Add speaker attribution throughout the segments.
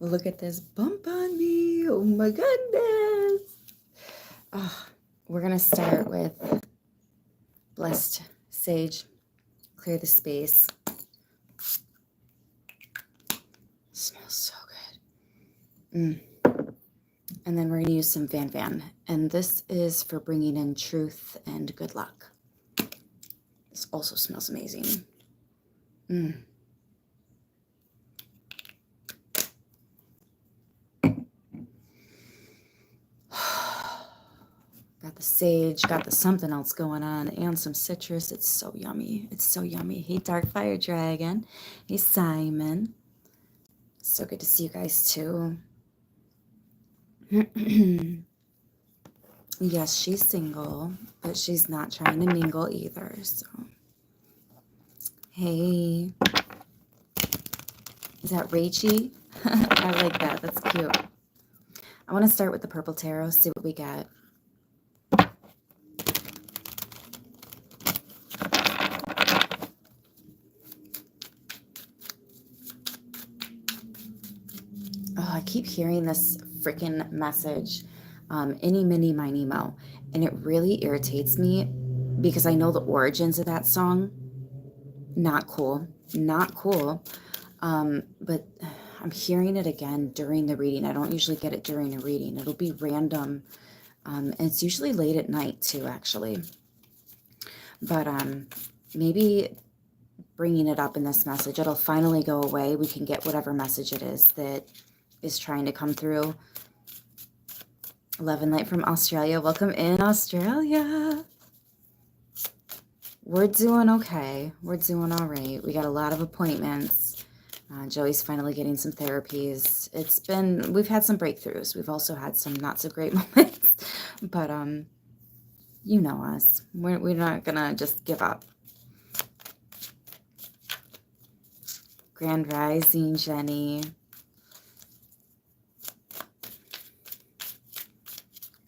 Speaker 1: Look at this bump on me. Oh my goodness. Oh, we're going to start with blessed sage. Clear the space. Smells so good. And then we're going to use some Van Van. And this is for bringing in truth and good luck. This also smells amazing. Got the sage, got the something else going on, and some citrus. It's so yummy. It's so yummy. Hey, Dark Fire Dragon. Hey, Simon. So good to see you guys, too. Yes, she's single, but she's not trying to mingle either, so. Hey. Is that Rachy? I like that. That's cute. I want to start with the purple tarot, see what we get. Oh, I keep hearing this freaking message. Any, mini, miny, mo. And it really irritates me because I know the origins of that song. Not cool. Not cool. But I'm hearing it again during the reading. I don't usually get it during a reading. It'll be random. And it's usually late at night too, actually. But maybe bringing it up in this message, it'll finally go away. We can get whatever message it is that is trying to come through. Love and light from Australia. Welcome in, Australia. We're doing okay. We're doing all right. We got a lot of appointments. Joey's finally getting some therapies. We've had some breakthroughs. We've also had some not so great moments. But, you know us. We're not going to just give up. Grand Rising, Jenny.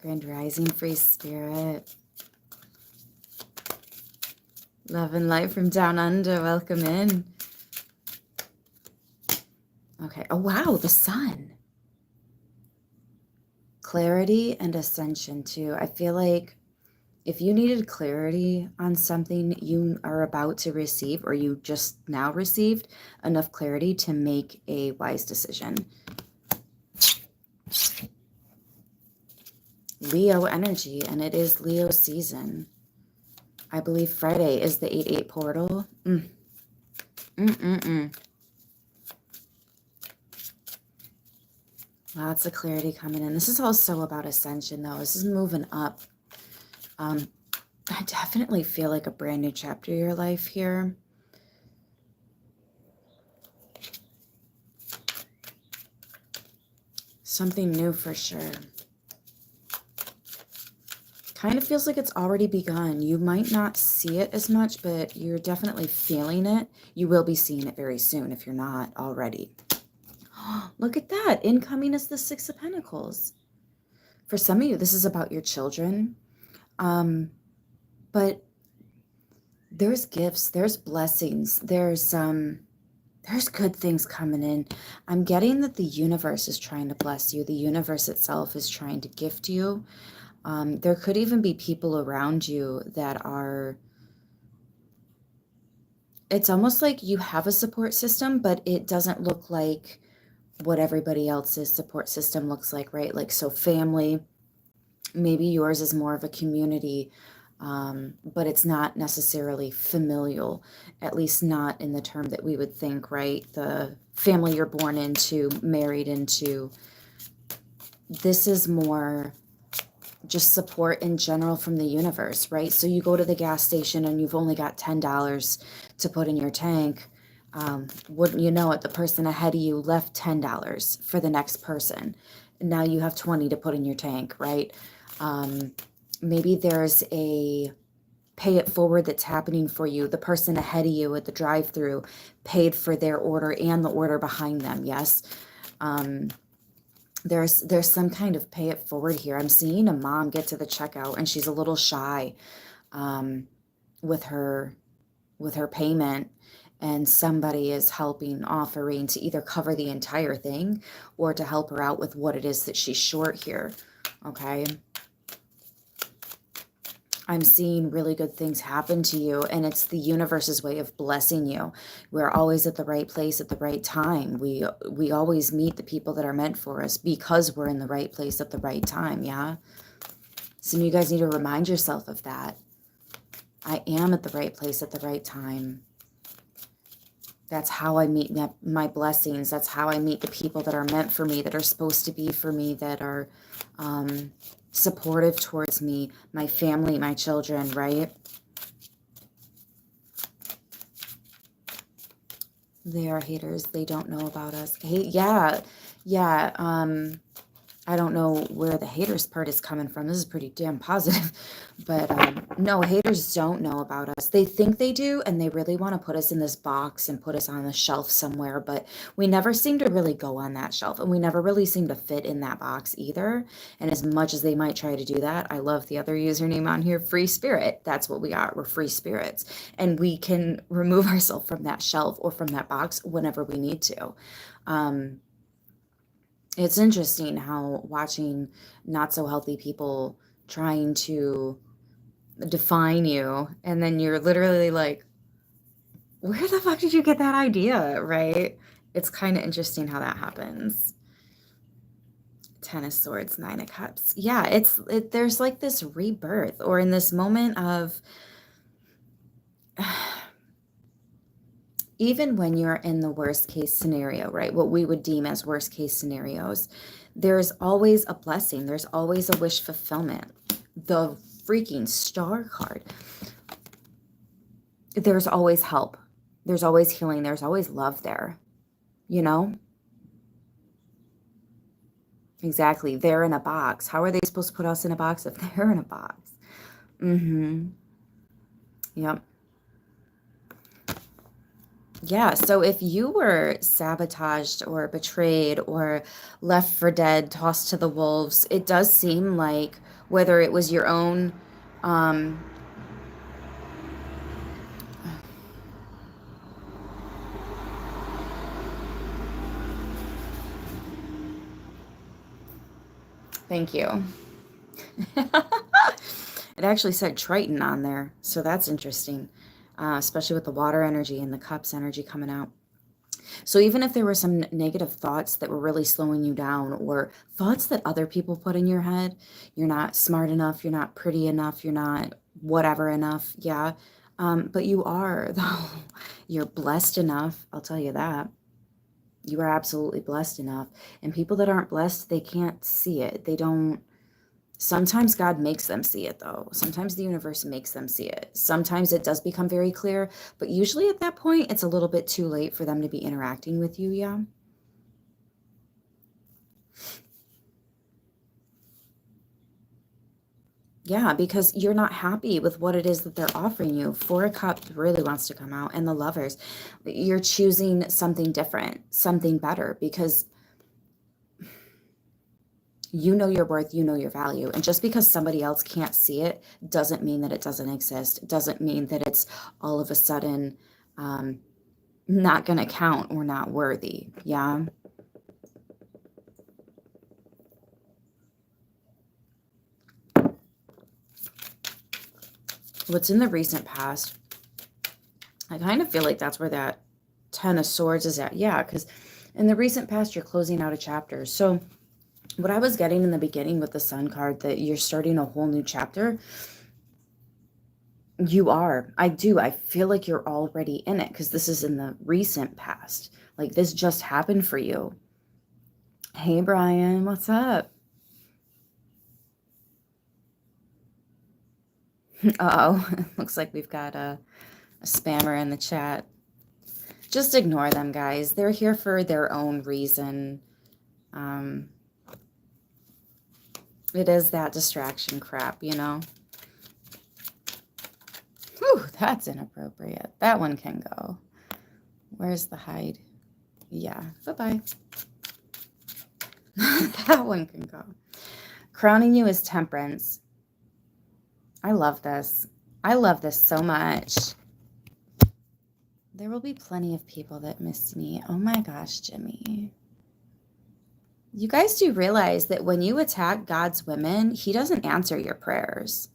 Speaker 1: Grand Rising, Free Spirit. Love and light from down under. Welcome in. Okay. Oh, wow. The sun. Clarity and ascension, too. I feel like if you needed clarity on something you are about to receive or you just now received, enough clarity to make a wise decision. Leo energy, and it is Leo season. I believe Friday is the 8/8 portal. Lots of clarity coming in. This is also about ascension, though. This is moving up. I definitely feel like a brand new chapter of your life here. Something new for sure. Kind of feels like it's already begun. You might not see it as much, but you're definitely feeling it. You will be seeing it very soon if you're not already. Look at that. Incoming is the Six of Pentacles. For some of you, this is about your children. But there's gifts, there's blessings, there's good things coming in. I'm getting that the universe is trying to bless you. The universe itself is trying to gift you. There could even be people around you that are, it's almost like you have a support system, but it doesn't look like what everybody else's support system looks like, right? Like, so family, maybe yours is more of a community, but it's not necessarily familial, at least not in the term that we would think, right? The family you're born into, married into. This is more just support in general from the universe, right? So you go to the gas station and you've only got $10 to put in your tank. Wouldn't you know it, the person ahead of you left $10 for the next person. And now you have 20 to put in your tank, right? Maybe there's a pay it forward that's happening for you. The person ahead of you at the drive-through paid for their order and the order behind them, yes? There's some kind of pay it forward here. I'm seeing a mom get to the checkout and she's a little shy with her payment, and somebody is helping, offering to either cover the entire thing or to help her out with what it is that she's short here. Okay. I'm seeing really good things happen to you, and it's the universe's way of blessing you. We're always at the right place at the right time. We always meet the people that are meant for us because we're in the right place at the right time, yeah? Some of you guys need to remind yourself of that. I am at the right place at the right time. That's how I meet my blessings. That's how I meet the people that are meant for me, that are supposed to be for me, that are supportive towards me, my family, my children, right? They are haters. They don't know about us. Hate, yeah. I don't know where the haters part is coming from. This is pretty damn positive. But no, haters don't know about us. They think they do, and they really want to put us in this box and put us on a shelf somewhere. But we never seem to really go on that shelf, and we never really seem to fit in that box either. And as much as they might try to do that, I love the other username on here, Free Spirit. That's what we are. We're free spirits. And we can remove ourselves from that shelf or from that box whenever we need to. It's interesting how watching not so healthy people trying to define you, and then you're literally like, where the fuck did you get that idea, right? It's kind of interesting how that happens. Ten of Swords, Nine of Cups. Yeah, there's like this rebirth, or in this moment of even when you're in the worst case scenario, right? What we would deem as worst case scenarios, there's always a blessing. There's always a wish fulfillment. The freaking Star card. There's always help. There's always healing. There's always love there. You know? Exactly. They're in a box. How are they supposed to put us in a box if they're in a box? Mm-hmm. Yep. Yeah, so if you were sabotaged or betrayed or left for dead, tossed to the wolves, it does seem like whether it was your own, um, thank you. It actually said Triton on there, so that's interesting, especially with the water energy and the cups energy coming out. So even if there were some negative thoughts that were really slowing you down, or thoughts that other people put in your head, you're not smart enough, you're not pretty enough, you're not whatever enough, yeah. But you are, though. You're blessed enough, I'll tell you that. You are absolutely blessed enough. And people that aren't blessed, they can't see it. They don't. Sometimes God makes them see it, though. Sometimes the universe makes them see it. Sometimes it does become very clear, but usually at that point, it's a little bit too late for them to be interacting with you, yeah? Yeah, because you're not happy with what it is that they're offering you. Four of Cups really wants to come out, and the Lovers. You're choosing something different, something better, because you know your worth, you know your value. And just because somebody else can't see it doesn't mean that it doesn't exist. It doesn't mean that it's all of a sudden not going to count or not worthy. Yeah. What's in the recent past, I kind of feel like that's where that Ten of Swords is at. Yeah, because in the recent past, you're closing out a chapter. So what I was getting in the beginning with the Sun card, that you're starting a whole new chapter. You are. I do. I feel like you're already in it because this is in the recent past. Like this just happened for you. Hey, Brian, what's up? Uh-oh. Looks like we've got a spammer in the chat. Just ignore them, guys. They're here for their own reason. It is that distraction crap, you know? Whew, that's inappropriate. That one can go. Where's the hide? Yeah, bye-bye. That one can go. Crowning you is Temperance. I love this. I love this so much. There will be plenty of people that miss me. Oh my gosh, Jimmy. You guys do realize that when you attack God's women, he doesn't answer your prayers.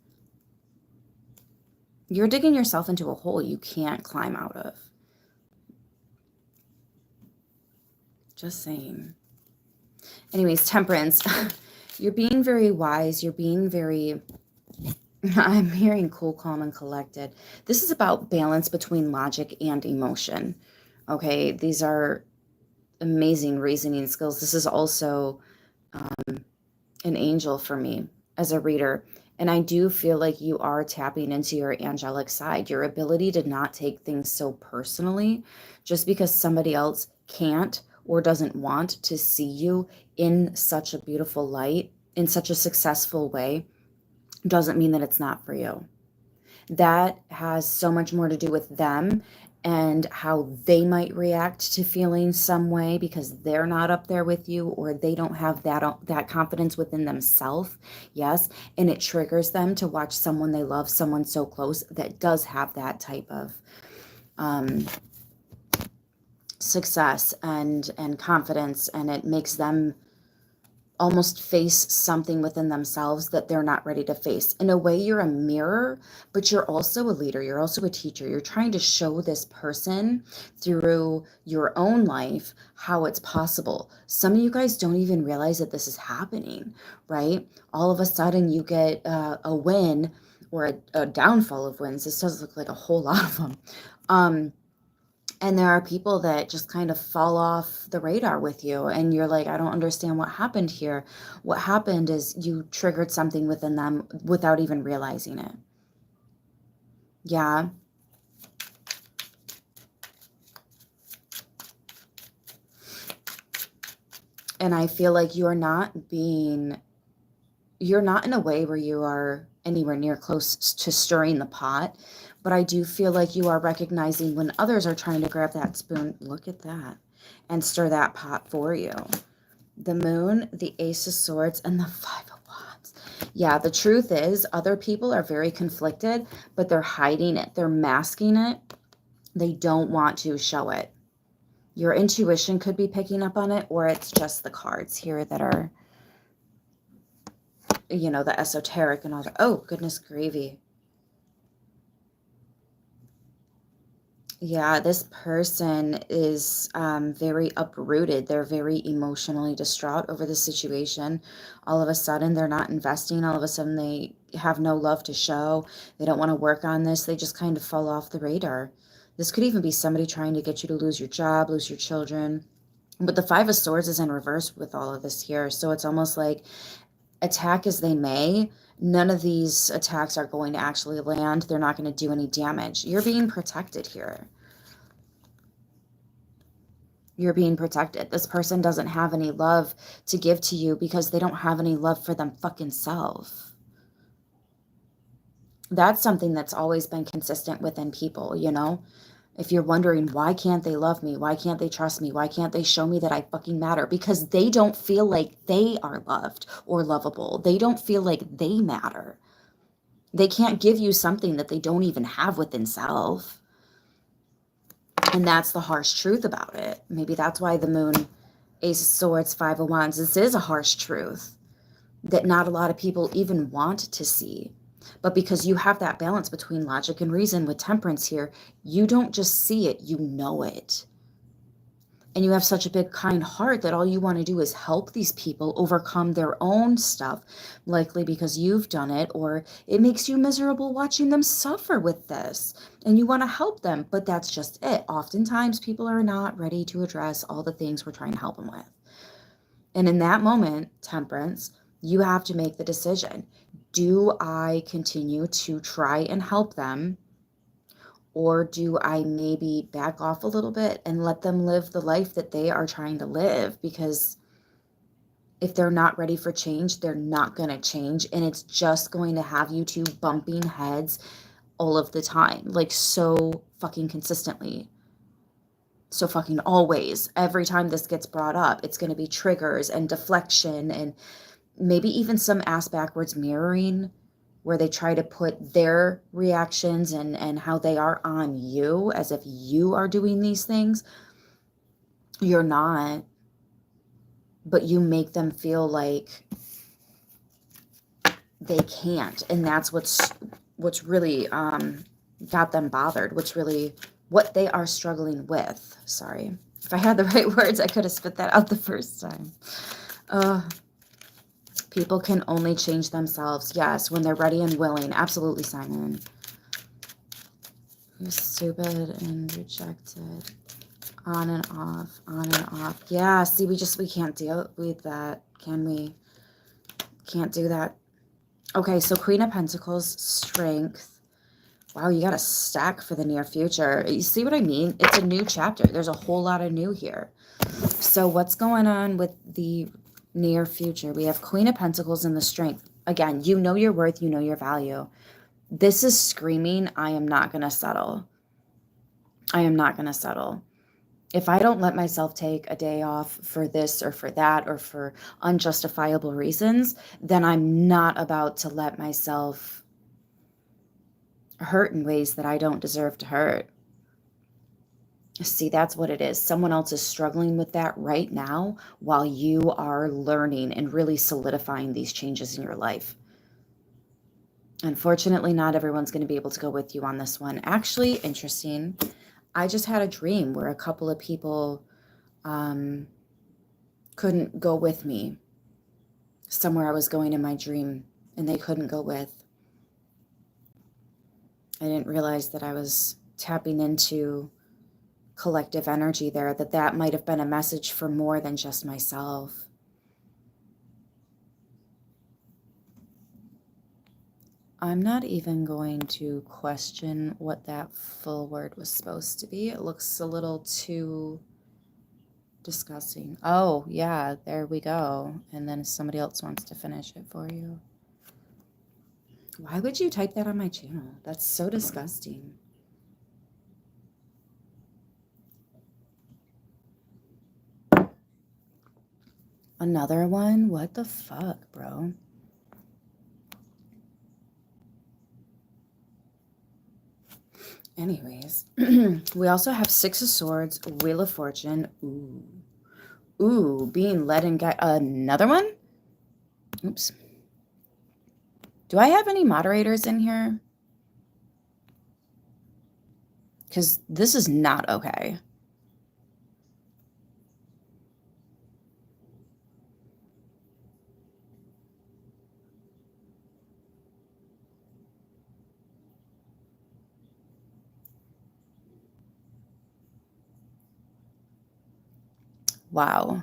Speaker 1: You're digging yourself into a hole you can't climb out of. Just saying. Anyways, Temperance, you're being very wise. You're being very, I'm hearing cool, calm, and collected. This is about balance between logic and emotion. Okay, these are amazing reasoning skills. This is also an angel for me as a reader. And I do feel like you are tapping into your angelic side, your ability to not take things so personally just because somebody else can't or doesn't want to see you in such a beautiful light, in such a successful way, doesn't mean that it's not for you. That has so much more to do with them and how they might react to feeling some way because they're not up there with you, or they don't have that confidence within themselves. Yes, and it triggers them to watch someone they love, someone so close that does have that type of success and confidence, and it makes them almost face something within themselves that they're not ready to face. In a way, you're a mirror, but you're also a leader. You're also a teacher. You're trying to show this person through your own life how it's possible. Some of you guys don't even realize that this is happening, right? All of a sudden you get a win or a downfall of wins. This does look like a whole lot of them. And there are people that just kind of fall off the radar with you. And you're like, I don't understand what happened here. What happened is you triggered something within them without even realizing it. Yeah. And I feel like you're not in a way where you are anywhere near close to stirring the pot. But I do feel like you are recognizing when others are trying to grab that spoon, look at that, and stir that pot for you. The Moon, the Ace of Swords, and the Five of Wands. Yeah, the truth is other people are very conflicted, but they're hiding it. They're masking it. They don't want to show it. Your intuition could be picking up on it, or it's just the cards here that are, you know, the esoteric and all that. Oh, goodness gravy. Yeah, this person is very uprooted. They're very emotionally distraught over the situation. All of a sudden, they're not investing. All of a sudden, they have no love to show. They don't want to work on this. They just kind of fall off the radar. This could even be somebody trying to get you to lose your job, lose your children. But the Five of Swords is in reverse with all of this here. So it's almost like attack as they may, none of these attacks are going to actually land. They're not going to do any damage. You're being protected here. You're being protected. This person doesn't have any love to give to you because they don't have any love for them fucking self. That's something that's always been consistent within people, you know? If you're wondering, why can't they love me? Why can't they trust me? Why can't they show me that I fucking matter? Because they don't feel like they are loved or lovable. They don't feel like they matter. They can't give you something that they don't even have within self. And that's the harsh truth about it. Maybe that's why the Moon, Ace of Swords, Five of Wands, this is a harsh truth that not a lot of people even want to see. But because you have that balance between logic and reason with Temperance here, you don't just see it, you know it. And you have such a big, kind heart that all you want to do is help these people overcome their own stuff, likely because you've done it, or it makes you miserable watching them suffer with this. And you want to help them, but that's just it. Oftentimes, people are not ready to address all the things we're trying to help them with. And in that moment, Temperance, you have to make the decision. Do I continue to try and help them? Or do I maybe back off a little bit and let them live the life that they are trying to live? Because if they're not ready for change, they're not going to change. And it's just going to have you two bumping heads all of the time. Like so fucking consistently. So fucking always. Every time this gets brought up, it's going to be triggers and deflection and maybe even some ass backwards mirroring. where they try to put their reactions and how they are on you as if you are doing these things. You're not, but you make them feel like they can't. And that's what's really got them bothered, what they are struggling with. Sorry. If I had the right words, I could have spit that out the first time. People can only change themselves. Yes, when they're ready and willing. Absolutely, Simon. You're stupid and rejected. On and off, on and off. Yeah, see, we can't deal with that, can we? Can't do that. Okay, so Queen of Pentacles, Strength. Wow, you got a stack for the near future. You see what I mean? It's a new chapter. There's a whole lot of new here. So what's going on with the near future? We have Queen of Pentacles and the Strength. Again, you know your worth, you know your value. This is screaming, I am not going to settle. I am not going to settle. If I don't let myself take a day off for this or for that or for unjustifiable reasons, then I'm not about to let myself hurt in ways that I don't deserve to hurt. See, that's what it is. Someone else is struggling with that right now while you are learning and really solidifying these changes in your life. Unfortunately, not everyone's going to be able to go with you on this one. Actually, interesting. I just had a dream where a couple of people couldn't go with me somewhere I was going in my dream, and they couldn't go with. I didn't realize that I was tapping into collective energy there, that might have been a message for more than just myself. I'm not even going to question what that full word was supposed to be. It looks a little too disgusting. Oh, yeah, there we go. And then somebody else wants to finish it for you. Why would you type that on my channel? That's so disgusting. Another one? What the fuck, bro? Anyways, we also have Six of Swords, Wheel of Fortune. Ooh. Ooh, being led and guided. Another one? Oops. Do I have any moderators in here? Because this is not okay. Wow.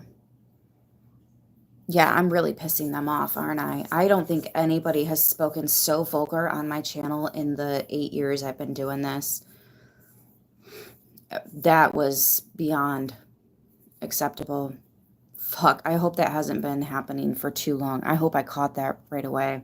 Speaker 1: Yeah, I'm really pissing them off, aren't I? I don't think anybody has spoken so vulgar on my channel in the 8 years I've been doing this. That was beyond acceptable. Fuck, I hope that hasn't been happening for too long. I hope I caught that right away.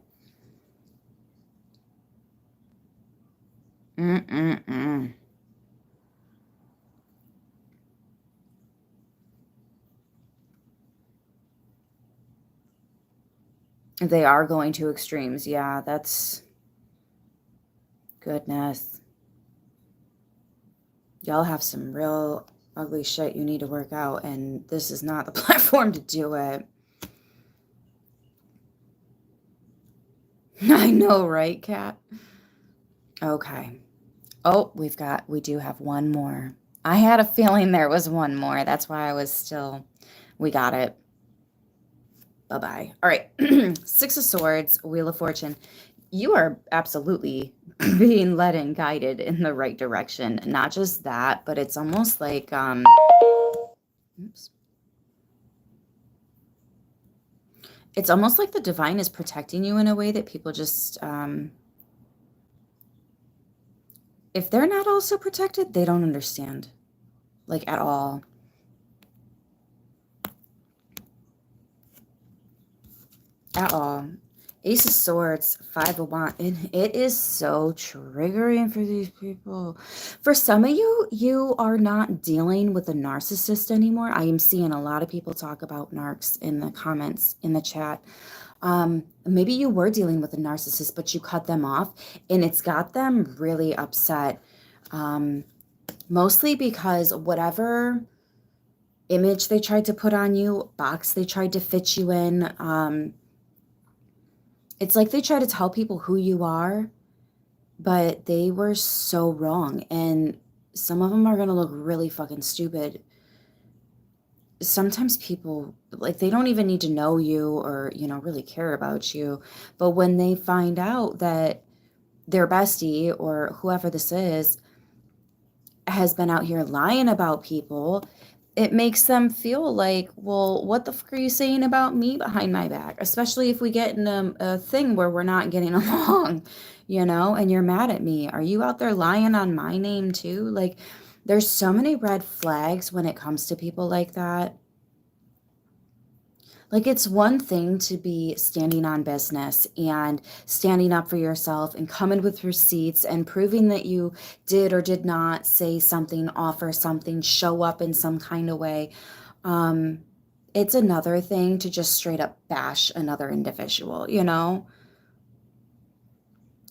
Speaker 1: They are going to extremes. Yeah, that's... Goodness. Y'all have some real ugly shit you need to work out, and this is not the platform to do it. I know, right, Kat? Okay. Oh, we do have one more. I had a feeling there was one more. That's why I was still... We got it. Bye-bye. All right. Six of Swords, Wheel of Fortune. You are absolutely being led and guided in the right direction. Not just that, but it's almost like... Oops. It's almost like the divine is protecting you in a way that people just... if they're not also protected, they don't understand. Like, at all. At all. Ace of Swords, Five of Wands, and it is so triggering for these people. For some of you, you are not dealing with a narcissist anymore. I am seeing a lot of people talk about narcs in the comments, in the chat. Maybe you were dealing with a narcissist, but you cut them off, and it's got them really upset. Mostly because whatever image they tried to put on you, box they tried to fit you in, it's like they try to tell people who you are, but they were so wrong. And some of them are going to look really fucking stupid. Sometimes people, like, they don't even need to know you or, you know, really care about you. But when they find out that their bestie or whoever this is has been out here lying about people, it makes them feel like, well, what the fuck are you saying about me behind my back? Especially if we get in a thing where we're not getting along, you know, and you're mad at me. Are you out there lying on my name too? Like, there's so many red flags when it comes to people like that. Like, it's one thing to be standing on business and standing up for yourself and coming with receipts and proving that you did or did not say something, offer something, show up in some kind of way. It's another thing to just straight up bash another individual, you know?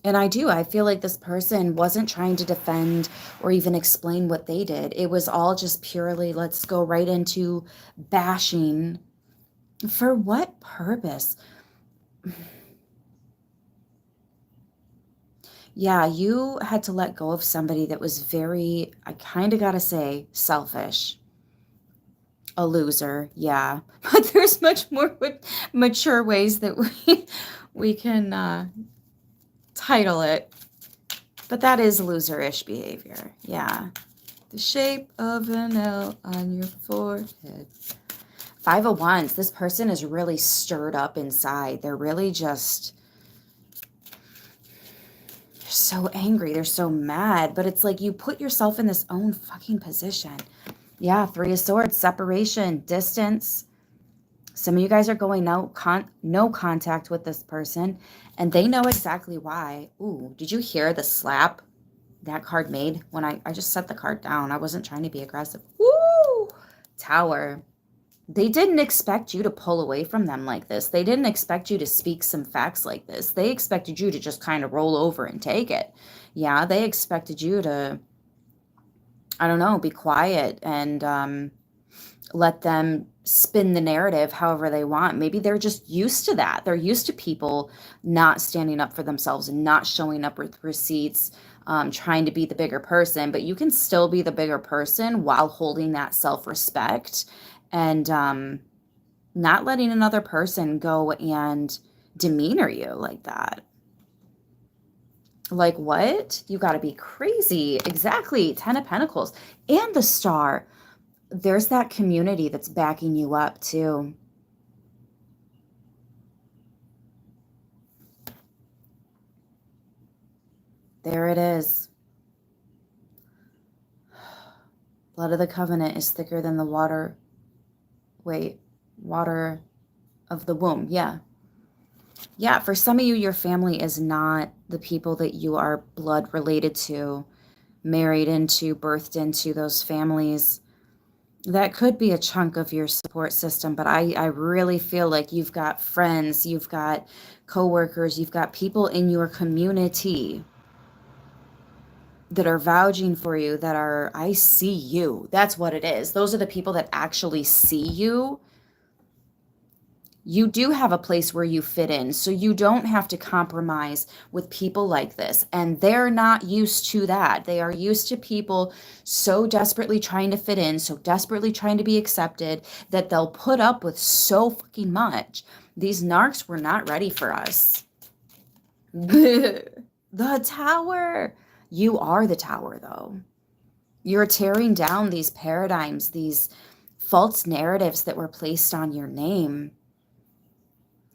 Speaker 1: And I feel like this person wasn't trying to defend or even explain what they did. It was all just purely, let's go right into bashing. For what purpose? Yeah, you had to let go of somebody that was very, I kind of gotta say, selfish. A loser, yeah. But there's much more mature ways that we can title it. But that is loserish behavior, yeah. The shape of an L on your forehead. Five of Wands, this person is really stirred up inside. They're really just, they're so angry. They're so mad. But it's like you put yourself in this own fucking position. Yeah, Three of Swords, separation, distance. Some of you guys are going no contact with this person, and they know exactly why. Ooh, did you hear the slap that card made? When I just set the card down. I wasn't trying to be aggressive. Woo! Tower. They didn't expect you to pull away from them like this. They didn't expect you to speak some facts like this. They expected you to just kind of roll over and take it. Yeah, they expected you to, I don't know, be quiet and let them spin the narrative however they want. Maybe they're just used to that. They're used to people not standing up for themselves and not showing up with receipts, trying to be the bigger person. But you can still be the bigger person while holding that self-respect and not letting another person go and demeanor you like that. Like, what? You got to be crazy. Exactly. 10 of Pentacles and the Star. There's that community that's backing you up too. There it is. Blood of the covenant is thicker than the water. Wait, water of the womb. Yeah. Yeah, for some of you, your family is not the people that you are blood related to, married into, birthed into those families. That could be a chunk of your support system, but I really feel like you've got friends, you've got coworkers, you've got people in your community that are vouching for you, that are, I see you. That's what it is. Those are the people that actually see you. You do have a place where you fit in, so you don't have to compromise with people like this. And they're not used to that. They are used to people so desperately trying to fit in, so desperately trying to be accepted, that they'll put up with so fucking much. These narcs were not ready for us. The Tower. You are the Tower, though. You're tearing down these paradigms, these false narratives that were placed on your name.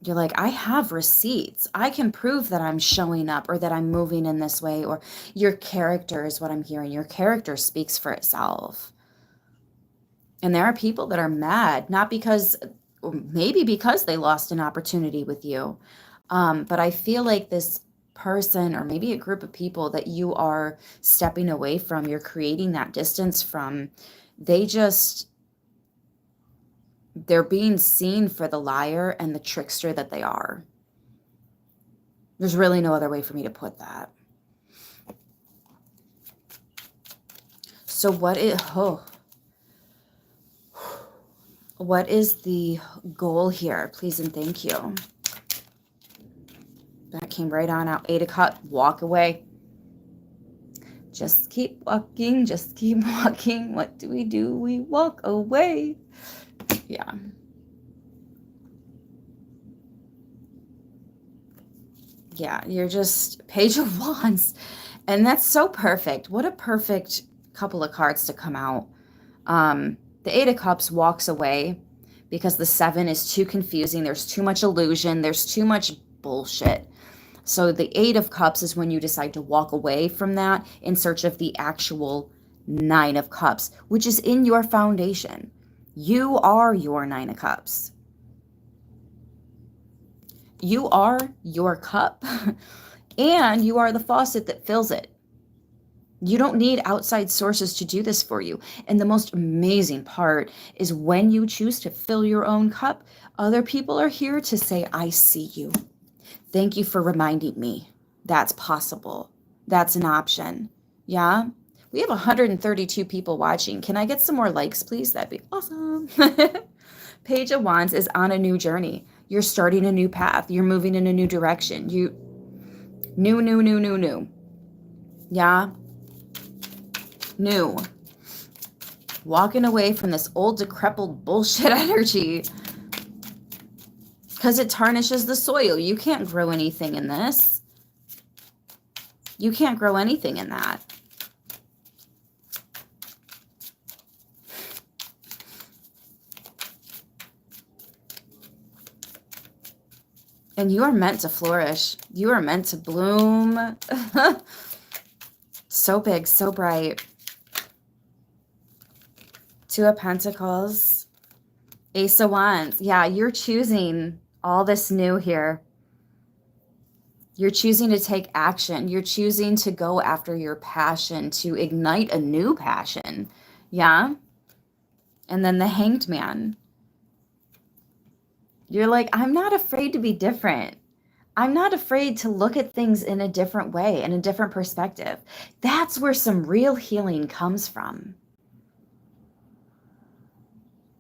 Speaker 1: You're like, I have receipts. I can prove that I'm showing up or that I'm moving in this way. Or your character is what I'm hearing. Your character speaks for itself. And there are people that are mad, not because, or maybe because they lost an opportunity with you. But I feel like this person, or maybe a group of people that you are stepping away from, you're creating that distance from, they're being seen for the liar and the trickster that they are. There's really no other way for me to put that. So what is the goal here? Please and thank you. That came right on out. 8 of Cups, walk away. Just keep walking, just keep walking. What do? We walk away. Yeah. Yeah, you're just Page of Wands. And that's so perfect. What a perfect couple of cards to come out. The 8 of Cups walks away because the 7 is too confusing. There's too much illusion. There's too much bullshit. So the 8 of Cups is when you decide to walk away from that in search of the actual 9 of Cups, which is in your foundation. You are your 9 of Cups. You are your cup, and you are the faucet that fills it. You don't need outside sources to do this for you. And the most amazing part is when you choose to fill your own cup, other people are here to say, I see you. Thank you for reminding me. That's possible. That's an option. Yeah? We have 132 people watching. Can I get some more likes, please? That'd be awesome. Page of Wands is on a new journey. You're starting a new path. You're moving in a new direction. New. Yeah? New. Walking away from this old decrepit bullshit energy because it tarnishes the soil. You can't grow anything in this. You can't grow anything in that. And you are meant to flourish. You are meant to bloom. So big, so bright. 2 of Pentacles. Ace of Wands. Yeah, you're choosing all this new here. You're choosing to take action. You're choosing to go after your passion, to ignite a new passion. Yeah? And then the Hanged Man. You're like, I'm not afraid to be different. I'm not afraid to look at things in a different way, in a different perspective. That's where some real healing comes from.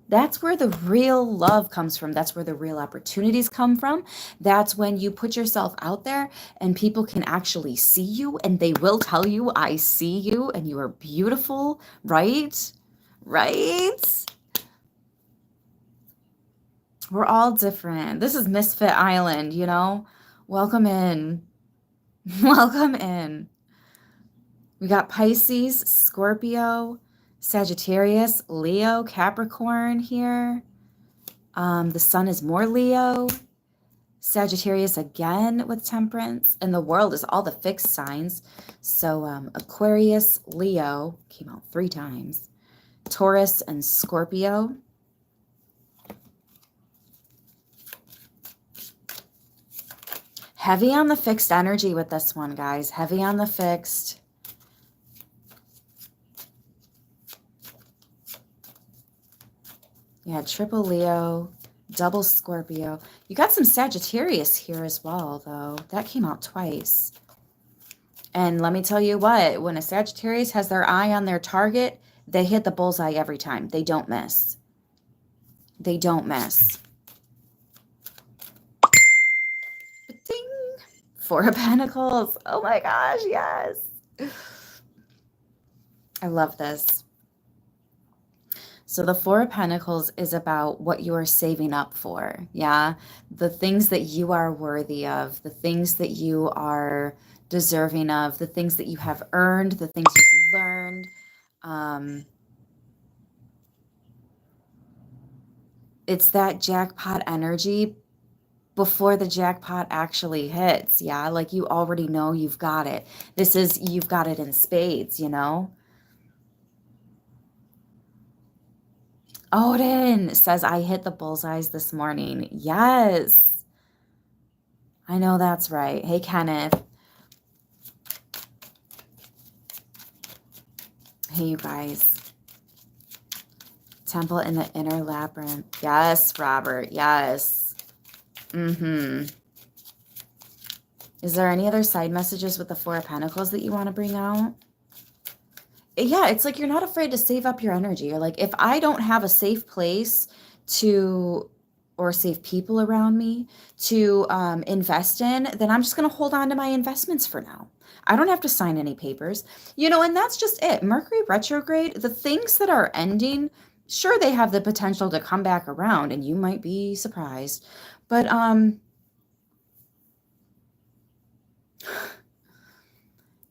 Speaker 1: That's where the real love comes from. That's where the real opportunities come from. That's when you put yourself out there and people can actually see you and they will tell you, I see you and you are beautiful, right? Right? We're all different. This is Misfit Island, you know? Welcome in. Welcome in. We got Pisces, Scorpio, Sagittarius, Leo, Capricorn here. The sun is more Leo. Sagittarius again with Temperance. And the world is all the fixed signs. So Aquarius, Leo came out 3 times. Taurus and Scorpio. Heavy on the fixed energy with this one, guys. Heavy on the fixed. Yeah, triple Leo, double Scorpio. You got some Sagittarius here as well, though. That came out twice. And let me tell you what, when a Sagittarius has their eye on their target, they hit the bullseye every time. They don't miss. They don't miss. Ding! 4 of Pentacles. Oh my gosh, yes. I love this. So the 4 of Pentacles is about what you are saving up for, yeah? The things that you are worthy of, the things that you are deserving of, the things that you have earned, the things you've learned. It's that jackpot energy before the jackpot actually hits, yeah? Like you already know you've got it. You've got it in spades, you know? Odin says, I hit the bullseyes this morning. Yes. I know that's right. Hey, Kenneth. Hey, you guys. Temple in the inner labyrinth. Yes, Robert. Yes. Mm-hmm. Is there any other side messages with the Four of Pentacles that you want to bring out? Yeah, it's like you're not afraid to save up your energy. You're like, if I don't have a safe place to, or safe people around me to invest in, then I'm just going to hold on to my investments for now. I don't have to sign any papers, and that's just it. Mercury retrograde, the things that are ending, sure, they have the potential to come back around and you might be surprised. But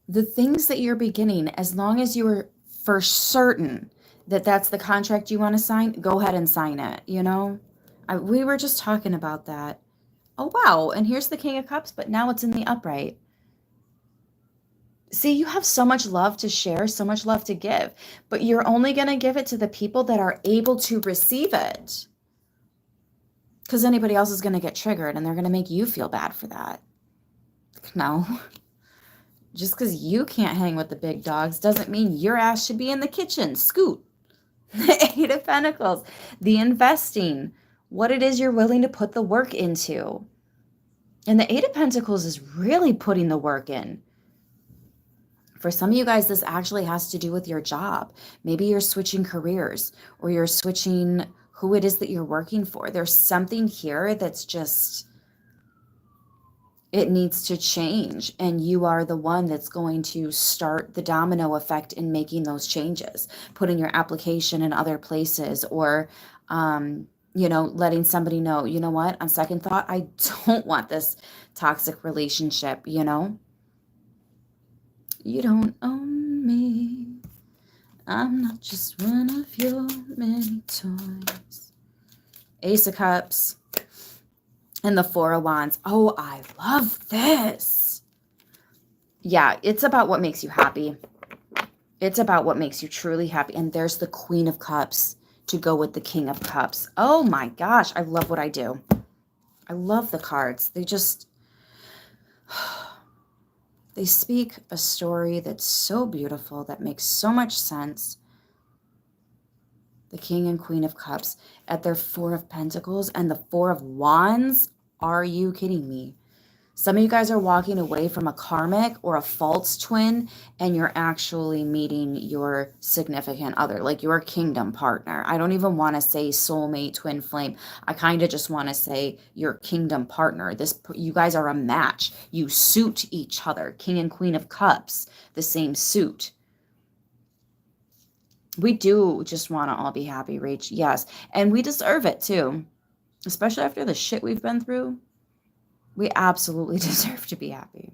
Speaker 1: the things that you're beginning, as long as you're for certain that that's the contract you want to sign, go ahead and sign it, we were just talking about that. Oh, wow. And here's the King of Cups, but now it's in the upright. See, you have so much love to share, so much love to give, but you're only going to give it to the people that are able to receive it. Because anybody else is going to get triggered and they're going to make you feel bad for that. No. Just because you can't hang with the big dogs doesn't mean your ass should be in the kitchen. Scoot. The Eight of Pentacles. The investing. What it is you're willing to put the work into. And the Eight of Pentacles is really putting the work in. For some of you guys, this actually has to do with your job. Maybe you're switching careers or you're switching who it is that you're working for. There's something here that's just, it needs to change. And you are the one that's going to start the domino effect in making those changes, putting your application in other places or, letting somebody know, you know what, on second thought, I don't want this toxic relationship, You don't own me. I'm not just one of your many toys. Ace of Cups. And the Four of Wands. Oh, I love this. Yeah, it's about what makes you happy. It's about what makes you truly happy. And there's the Queen of Cups to go with the King of Cups. Oh my gosh, I love what I do. I love the cards. They just... They speak a story that's so beautiful, that makes so much sense. The King and Queen of Cups at their Four of Pentacles and the Four of Wands. Are you kidding me? Some of you guys are walking away from a karmic or a false twin, and you're actually meeting your significant other, like your kingdom partner. I don't even want to say soulmate, twin flame. I kind of just want to say your kingdom partner. You guys are a match. You suit each other. King and Queen of Cups, the same suit. We do just want to all be happy, Rach. Yes. And we deserve it too, especially after the shit we've been through. We absolutely deserve to be happy.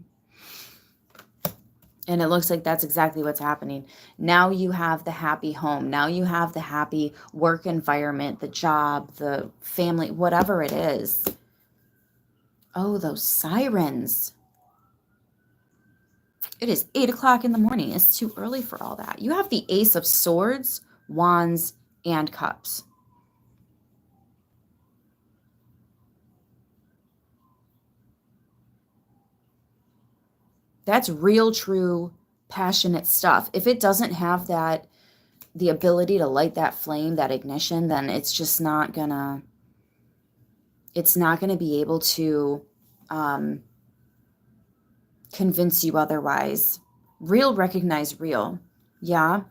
Speaker 1: And it looks like that's exactly what's happening. Now you have the happy home. Now you have the happy work environment, the job, the family, whatever it is. Oh, those sirens. It is 8 o'clock in the morning. It's too early for all that. You have the Ace of Swords, Wands, and Cups. That's real, true, passionate stuff. If it doesn't have the ability to light that flame, that ignition, then it's just not gonna be able to convince you otherwise. Real, recognize real. Yeah.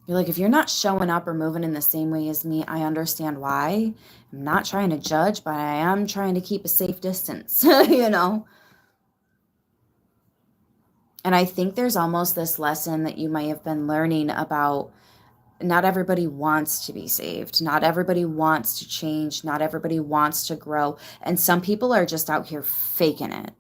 Speaker 1: You're like, if you're not showing up or moving in the same way as me, I understand why. I'm not trying to judge, but I am trying to keep a safe distance, And I think there's almost this lesson that you might have been learning about not everybody wants to be saved. Not everybody wants to change. Not everybody wants to grow. And some people are just out here faking it.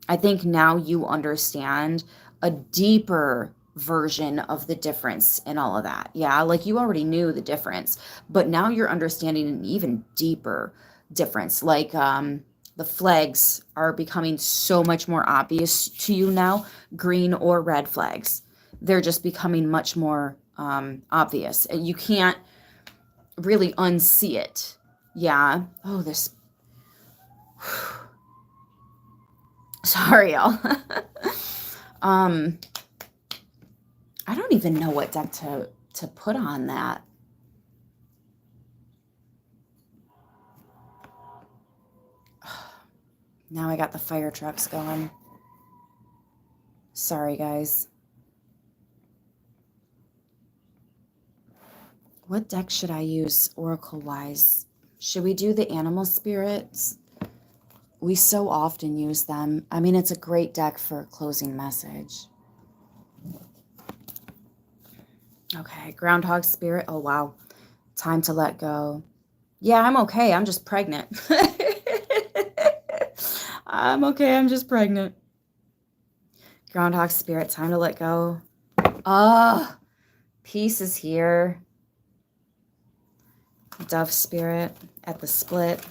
Speaker 1: I think now you understand a deeper version of the difference in all of that. Yeah, like you already knew the difference, but now you're understanding an even deeper difference. Like, the flags are becoming so much more obvious to you now, green or red flags. They're just becoming much more obvious. You can't really unsee it. Yeah. Oh, this Sorry, y'all. I don't even know what deck to put on that. Now I got the fire trucks going. Sorry, guys. What deck should I use oracle-wise? Should we do the animal spirits? We so often use them. I mean, it's a great deck for a closing message. Okay, groundhog spirit. Oh, wow. Time to let go. Yeah, I'm okay. I'm just pregnant. I'm okay. I'm just pregnant. Groundhog spirit. Time to let go. Oh, peace is here. Dove spirit at the split.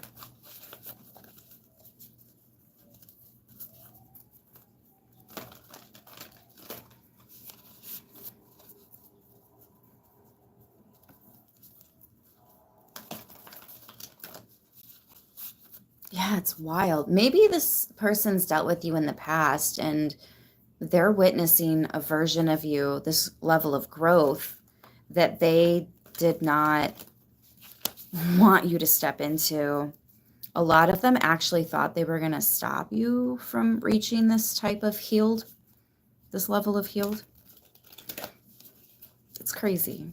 Speaker 1: Yeah, it's wild. Maybe this person's dealt with you in the past and they're witnessing a version of you, this level of growth that they did not want you to step into. A lot of them actually thought they were going to stop you from reaching this type of healed, this level of healed. It's crazy.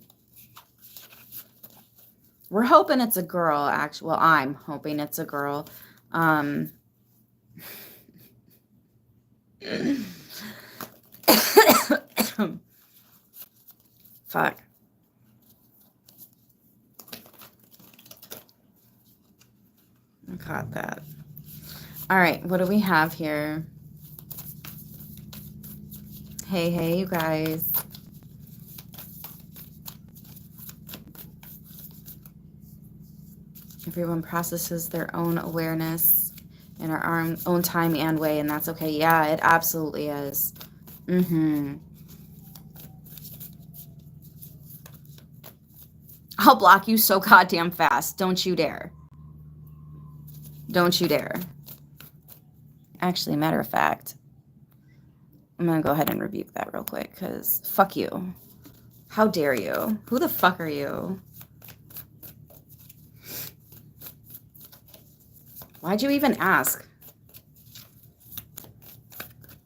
Speaker 1: We're hoping it's a girl, actually. Well, I'm hoping it's a girl. Fuck. I caught that. All right, what do we have here? Hey, you guys. Everyone processes their own awareness in our own time and way, and that's okay. Yeah, it absolutely is. I'll block you so goddamn fast. Don't you dare. Don't you dare. Actually, matter of fact, I'm going to go ahead and rebuke that real quick because fuck you. How dare you? Who the fuck are you? Why'd you even ask?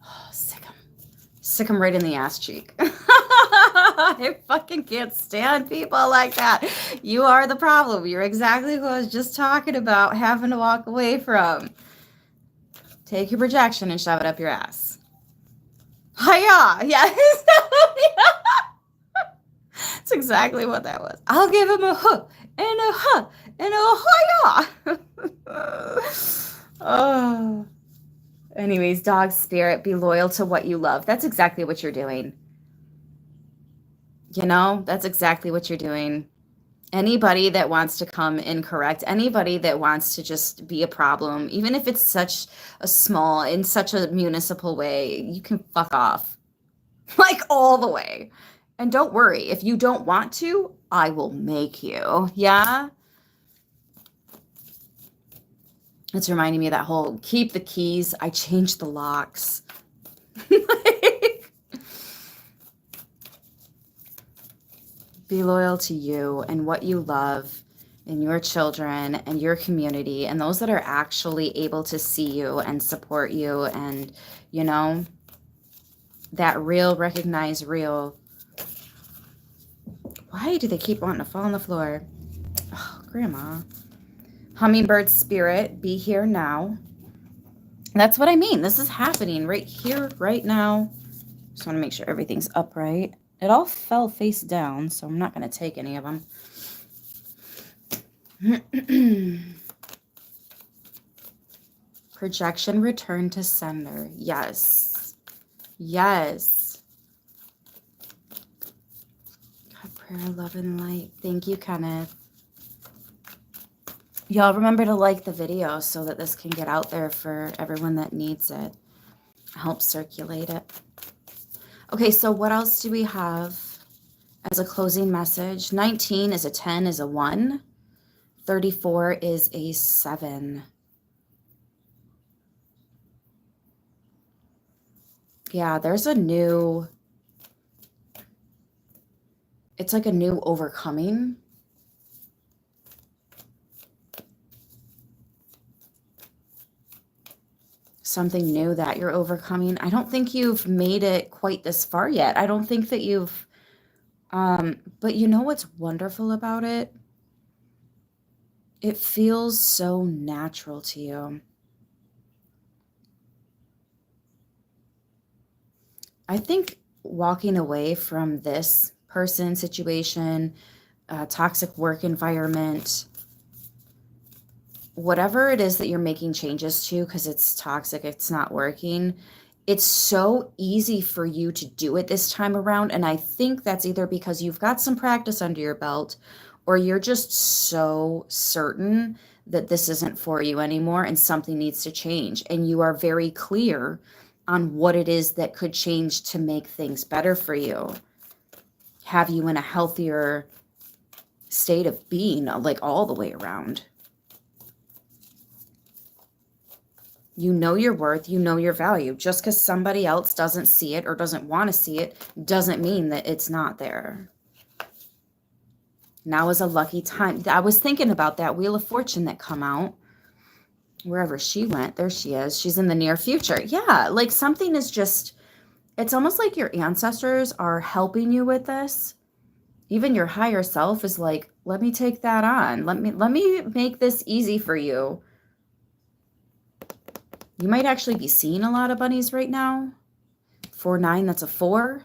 Speaker 1: Oh, sick him right in the ass cheek. I fucking can't stand people like that. You are the problem. You're exactly who I was just talking about having to walk away from. Take your projection and shove it up your ass. Hiya! Yeah. That's exactly what that was. I'll give him a huh and a huh and a hiya. Oh. Anyways, dog spirit, be loyal to what you love. That's exactly what you're doing. You know, that's exactly what you're doing. Anybody that wants to come incorrect, anybody that wants to just be a problem, even if it's such a small, in such a municipal way, you can fuck off. Like all the way. And don't worry, if you don't want to, I will make you. Yeah? It's reminding me of that whole keep the keys, I changed the locks. Be loyal to you and what you love and your children and your community and those that are actually able to see you and support you and, you know, that real, recognize real. Why do they keep wanting to fall on the floor? Oh, Grandma. Hummingbird spirit, be here now. That's what I mean. This is happening right here, right now. Just want to make sure everything's upright. It all fell face down, so I'm not going to take any of them. Projection return to sender. Yes. Yes. God, prayer, love, and light. Thank you, Kenneth. Y'all remember to like the video so that this can get out there for everyone that needs it. Help circulate it. Okay, so what else do we have as a closing message? 19 is a 10 is a 1. 34 is a 7. Yeah, there's a new, it's like a new overcoming. Something new that you're overcoming. I don't think you've made it quite this far yet. I don't think that you've, but you know what's wonderful about it? It feels so natural to you. I think walking away from this person, situation, toxic work environment, whatever it is that you're making changes to, because it's toxic, it's not working, it's so easy for you to do it this time around. And I think that's either because you've got some practice under your belt, or you're just so certain that this isn't for you anymore and something needs to change. And you are very clear on what it is that could change to make things better for you, have you in a healthier state of being, like all the way around. You know your worth, you know your value. Just because somebody else doesn't see it or doesn't want to see it doesn't mean that it's not there. Now is a lucky time. I was thinking about that Wheel of Fortune that come out. Wherever she went, there she is. She's in the near future. Yeah, like something is just, it's almost like your ancestors are helping you with this. Even your higher self is like, let me take that on. Let me make this easy for you. You might actually be seeing a lot of bunnies right now. 4-9, that's a 4.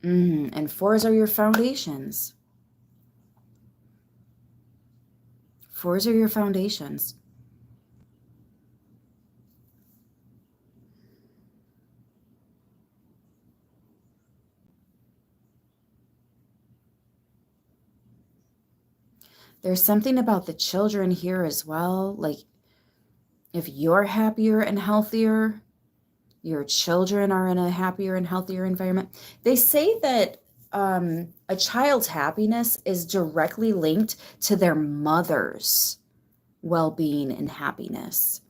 Speaker 1: And 4s are your foundations. 4s are your foundations. There's something about the children here as well. Like, if you're happier and healthier, your children are in a happier and healthier environment. They say that a child's happiness is directly linked to their mother's well-being and happiness.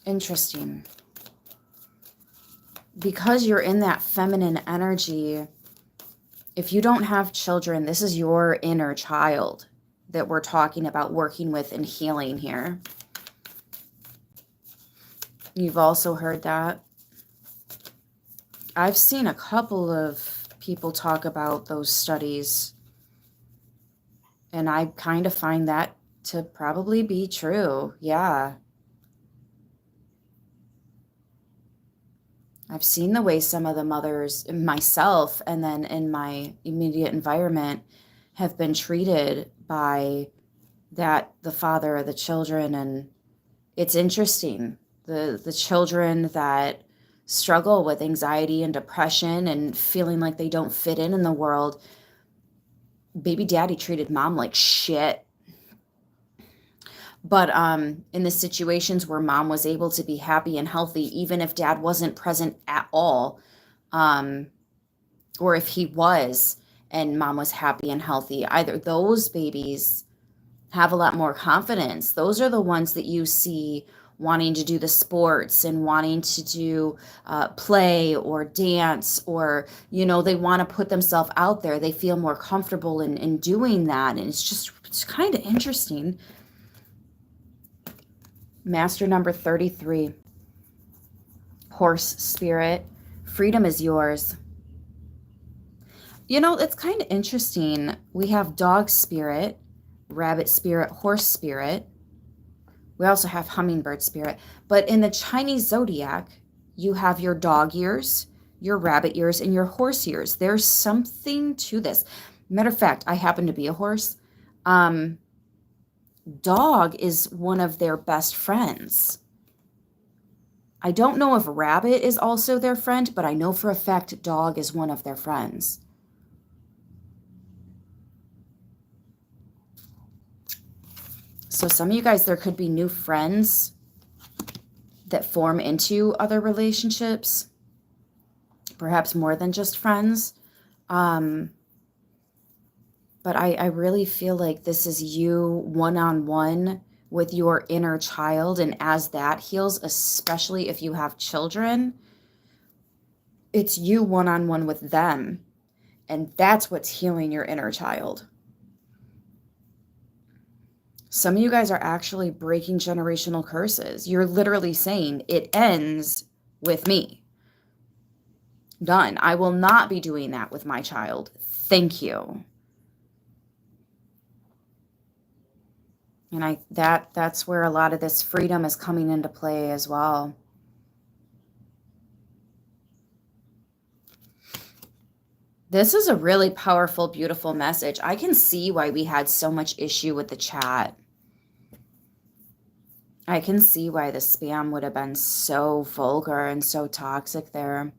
Speaker 1: Interesting. Because you're in that feminine energy, if you don't have children, this is your inner child that we're talking about working with and healing here. You've also heard that. I've seen a couple of people talk about those studies, and I kind of find that to probably be true. Yeah. I've seen the way some of the mothers, myself, and then in my immediate environment, have been treated by the father of the children. And it's interesting. The children that struggle with anxiety and depression and feeling like they don't fit in the world, baby daddy treated mom like shit. But in the situations where mom was able to be happy and healthy, even if dad wasn't present at all, or if he was and mom was happy and healthy, either those babies have a lot more confidence. Those are the ones that you see wanting to do the sports and wanting to do play or dance, or, you know, they want to put themselves out there. They feel more comfortable in doing that. And it's kind of interesting. Master number 33, horse spirit. Freedom is yours. You know, it's kind of interesting. We have dog spirit, rabbit spirit, horse spirit. We also have hummingbird spirit. But in the Chinese zodiac, you have your dog years, your rabbit years, and your horse years. There's something to this. Matter of fact, I happen to be a horse. Dog is one of their best friends. I don't know if rabbit is also their friend, but I know for a fact dog is one of their friends. So some of you guys, there could be new friends that form into other relationships, perhaps more than just friends. But I really feel like this is you one-on-one with your inner child. And as that heals, especially if you have children, it's you one-on-one with them. And that's what's healing your inner child. Some of you guys are actually breaking generational curses. You're literally saying it ends with me. Done. I will not be doing that with my child. Thank you. And that's where a lot of this freedom is coming into play as well. This is a really powerful, beautiful message. I can see why we had so much issue with the chat. I can see why the spam would have been so vulgar and so toxic there.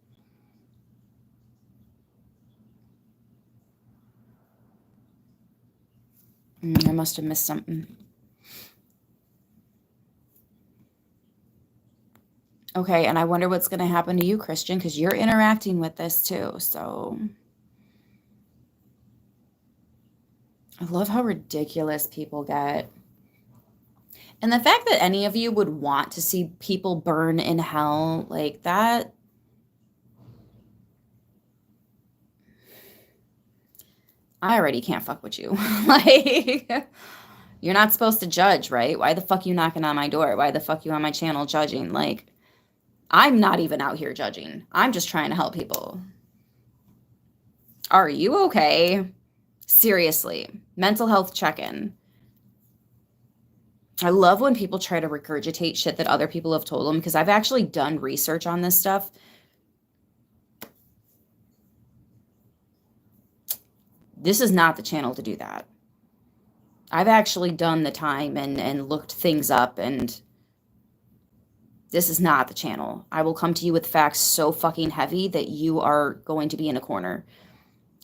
Speaker 1: I must have missed something. Okay, and I wonder what's going to happen to you, Christian, because you're interacting with this too. So I love how ridiculous people get. And the fact that any of you would want to see people burn in hell like that, I already can't fuck with you. Like, you're not supposed to judge, right? Why the fuck you knocking on my door? Why the fuck you on my channel judging? Like, I'm not even out here judging. I'm just trying to help people. Are you okay? Seriously, mental health check-in. I love when people try to regurgitate shit that other people have told them, because I've actually done research on this stuff. This is not the channel to do that. I've actually done the time and looked things up, and this is not the channel. I will come to you with facts so fucking heavy that you are going to be in a corner,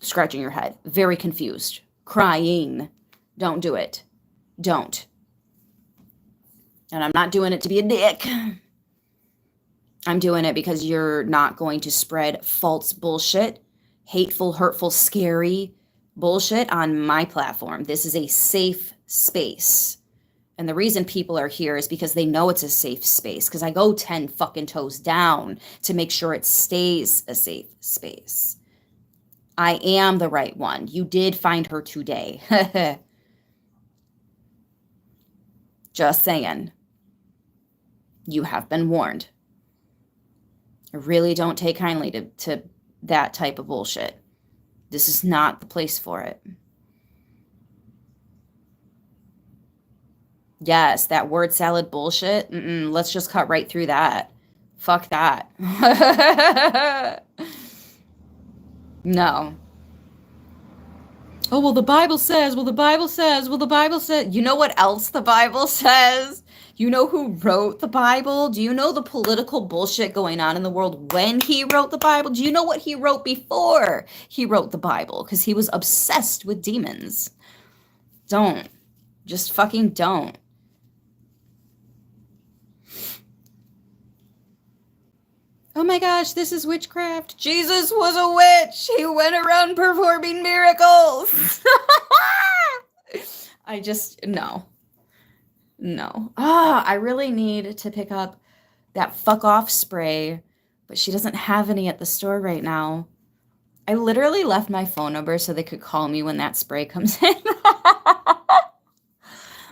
Speaker 1: scratching your head, very confused, crying. Don't do it. Don't. And I'm not doing it to be a dick. I'm doing it because you're not going to spread false bullshit, hateful, hurtful, scary bullshit on my platform. This is a safe space. And the reason people are here is because they know it's a safe space, because I go 10 fucking toes down to make sure it stays a safe space. I am the right one. You did find her today. Just saying. You have been warned. I really don't take kindly to that type of bullshit. This is not the place for it. Yes, that word salad bullshit. Let's just cut right through that. Fuck that. No. Oh, well, the Bible says, well, the Bible says, well, the Bible says. You know what else the Bible says? You know who wrote the Bible? Do you know the political bullshit going on in the world when he wrote the Bible? Do you know what he wrote before he wrote the Bible? Because he was obsessed with demons. Don't. Just fucking don't. Oh my gosh, this is witchcraft. Jesus was a witch. He went around performing miracles. No. I really need to pick up that fuck off spray, but she doesn't have any at the store right now. I literally left my phone number so they could call me when that spray comes in.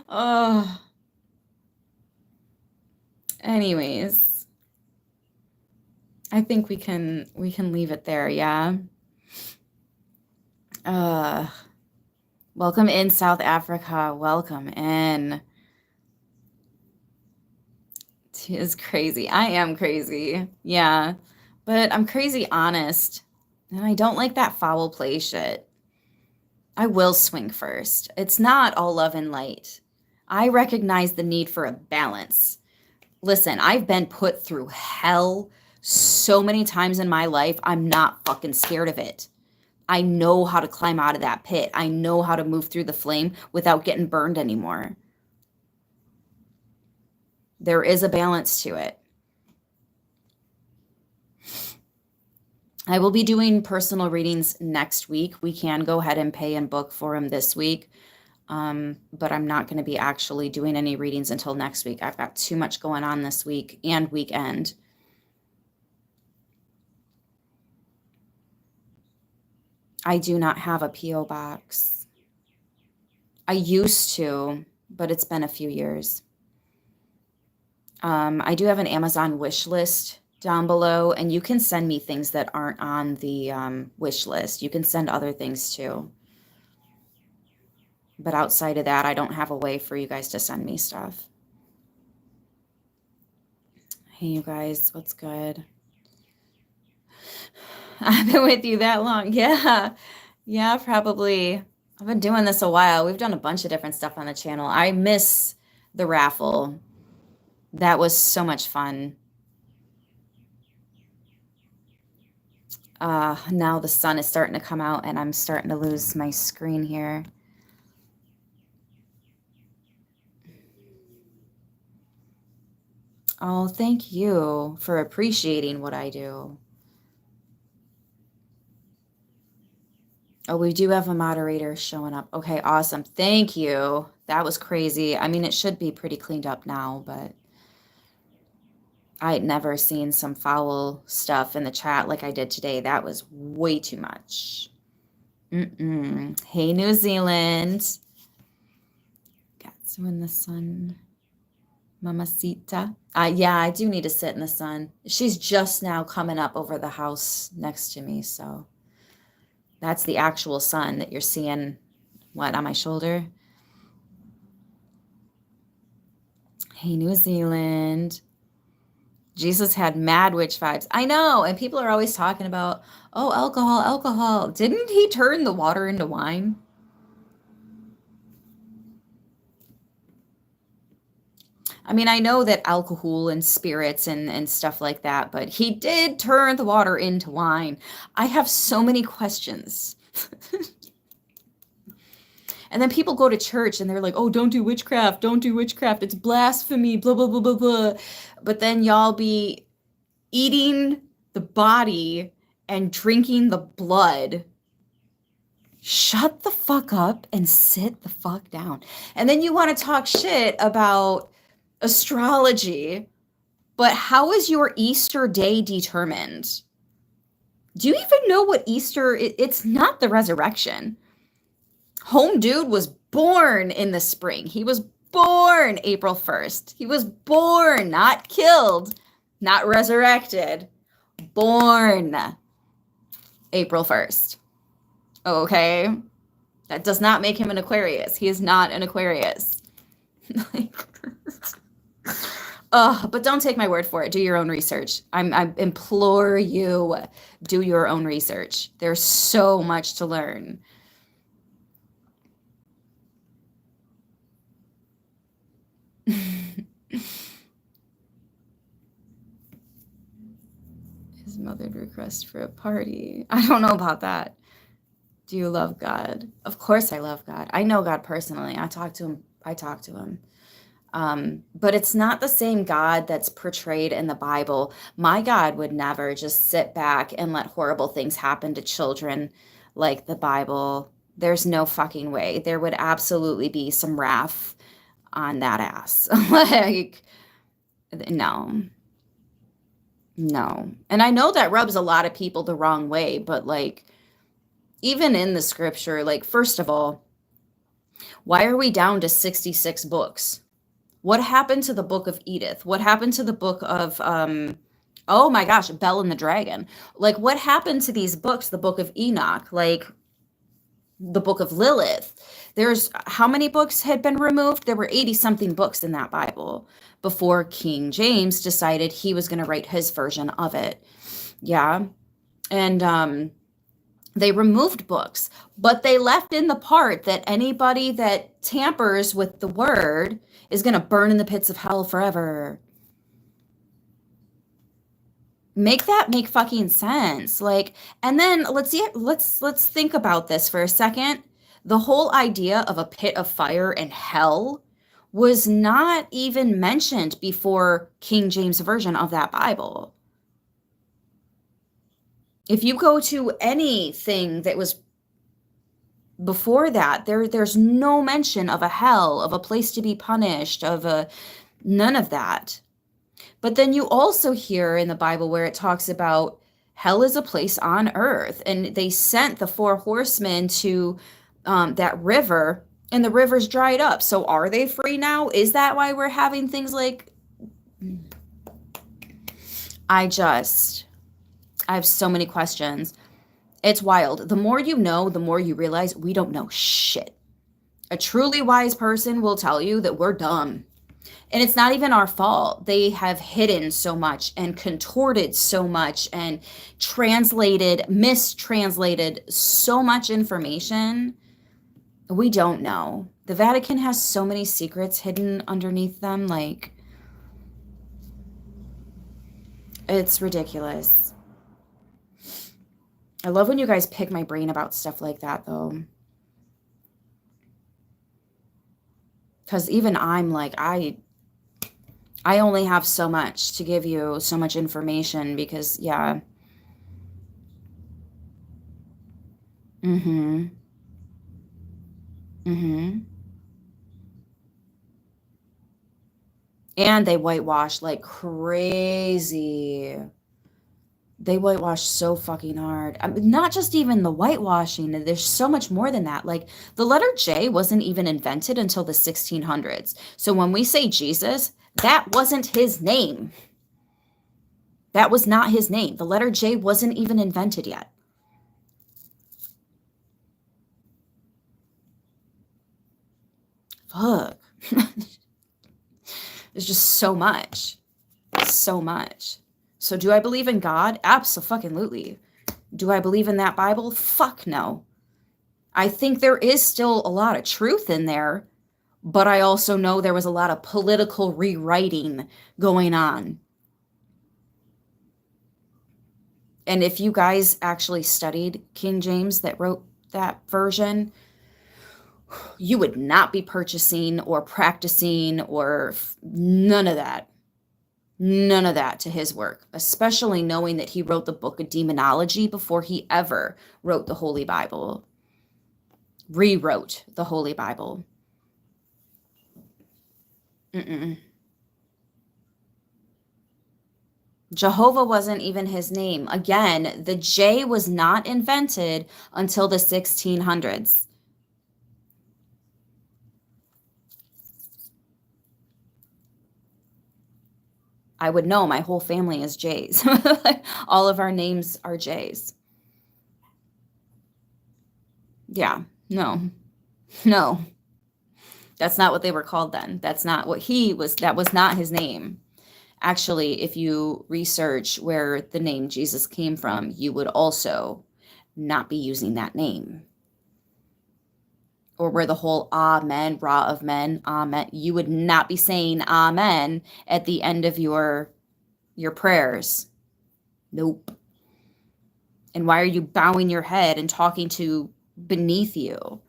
Speaker 1: Oh. Anyways, I think we can leave it there, yeah. Welcome in, South Africa. Welcome in. She is crazy. I am crazy. Yeah. But I'm crazy honest. And I don't like that foul play shit. I will swing first. It's not all love and light. I recognize the need for a balance. Listen, I've been put through hell so many times in my life. I'm not fucking scared of it. I know how to climb out of that pit. I know how to move through the flame without getting burned anymore. There is a balance to it. I will be doing personal readings next week. We can go ahead and pay and book for them this week. But I'm not going to be actually doing any readings until next week. I've got too much going on this week and weekend. I do not have a P.O. box. I used to, but it's been a few years. I do have an Amazon wish list down below, and you can send me things that aren't on the wish list. You can send other things too. But outside of that, I don't have a way for you guys to send me stuff. Hey, you guys, what's good? I've been with you that long. Yeah. Yeah, probably. I've been doing this a while. We've done a bunch of different stuff on the channel. I miss the raffle. That was so much fun. Now the sun is starting to come out and I'm starting to lose my screen here. Oh, thank you for appreciating what I do. Oh, we do have a moderator showing up. Okay, awesome. Thank you. That was crazy. I mean, it should be pretty cleaned up now, but I had never seen some foul stuff in the chat like I did today. That was way too much. Hey, New Zealand. Gatsu in the sun. Mamacita. Yeah, I do need to sit in the sun. She's just now coming up over the house next to me, so that's the actual sun that you're seeing, what, on my shoulder? Hey, New Zealand. Jesus had mad witch vibes. I know, and people are always talking about, oh, alcohol, alcohol. Didn't he turn the water into wine? I mean, I know that alcohol and spirits and stuff like that, but he did turn the water into wine. I have so many questions. And then people go to church and they're like, oh, don't do witchcraft. Don't do witchcraft. It's blasphemy, blah, blah, blah, blah, blah. But then y'all be eating the body and drinking the blood. Shut the fuck up and sit the fuck down. And then you want to talk shit about astrology, but how is your Easter day determined? Do you even know what Easter is? It's not the resurrection. Home dude was born in the spring. He was born April 1st. He was born, not killed, not resurrected. Born April 1st. Okay? That does not make him an Aquarius. He is not an Aquarius. But don't take my word for it. Do your own research. I implore you, do your own research. There's so much to learn. His mother request for a party. I don't know about that. Do you love God? Of course I love God. I know God personally. I talk to him. But it's not the same God that's portrayed in the Bible. My God would never just sit back and let horrible things happen to children like the Bible. There's no fucking way. There would absolutely be some wrath on that ass. Like, no. And I know that rubs a lot of people the wrong way, but like, even in the scripture, like, first of all, why are we down to 66 books? What happened to the book of Edith? What happened to the book of, oh my gosh, Belle and the Dragon? Like, what happened to these books? The book of Enoch, like the book of Lilith. There's how many books had been removed? There were 80 something books in that Bible before King James decided he was going to write his version of it. Yeah. And they removed books, but they left in the part that anybody that tampers with the word is going to burn in the pits of hell forever. Make that make fucking sense. Like, and then let's think about this for a second. The whole idea of a pit of fire and hell was not even mentioned before King James version of that Bible. If you go to anything that was before that, there's no mention of a hell, of a place to be punished, none of that. But then you also hear in the Bible where it talks about hell is a place on earth, and they sent the four horsemen to that river, and the river's dried up. So are they free now? Is that why we're having things like? I have so many questions. It's wild. The more you know, the more you realize we don't know shit. A truly wise person will tell you that we're dumb. And it's not even our fault. They have hidden so much and contorted so much and mistranslated so much information. We don't know. The Vatican has so many secrets hidden underneath them. Like, it's ridiculous. I love when you guys pick my brain about stuff like that, though. Because even I'm like, I only have so much to give you, so much information, because, yeah. Mm-hmm. Mm-hmm. And they whitewash like crazy. They whitewash so fucking hard. I mean, not just even the whitewashing, there's so much more than that. Like, the letter J wasn't even invented until the 1600s. So when we say Jesus, that wasn't his name. That was not his name. The letter J wasn't even invented yet. Fuck. There's just so much. So much. So do I believe in God? Abso-fucking-lutely. Do I believe in that Bible? Fuck no. I think there is still a lot of truth in there, but I also know there was a lot of political rewriting going on. And if you guys actually studied King James that wrote that version, you would not be purchasing or practicing or none of that. None of that to his work, especially knowing that he wrote the book of demonology before he ever wrote the Holy Bible, rewrote the Holy Bible. Mm-mm. Jehovah wasn't even his name. Again, the J was not invented until the 1600s. I would know. My whole family is J's. All of our names are J's. Yeah, no, no. That's not what they were called then. That's not what he was. That was not his name. Actually, if you research where the name Jesus came from, you would also not be using that name. Or where the whole Amen, Ra of men, Amen, you would not be saying Amen at the end of your prayers. Nope. And why are you bowing your head and talking to beneath you?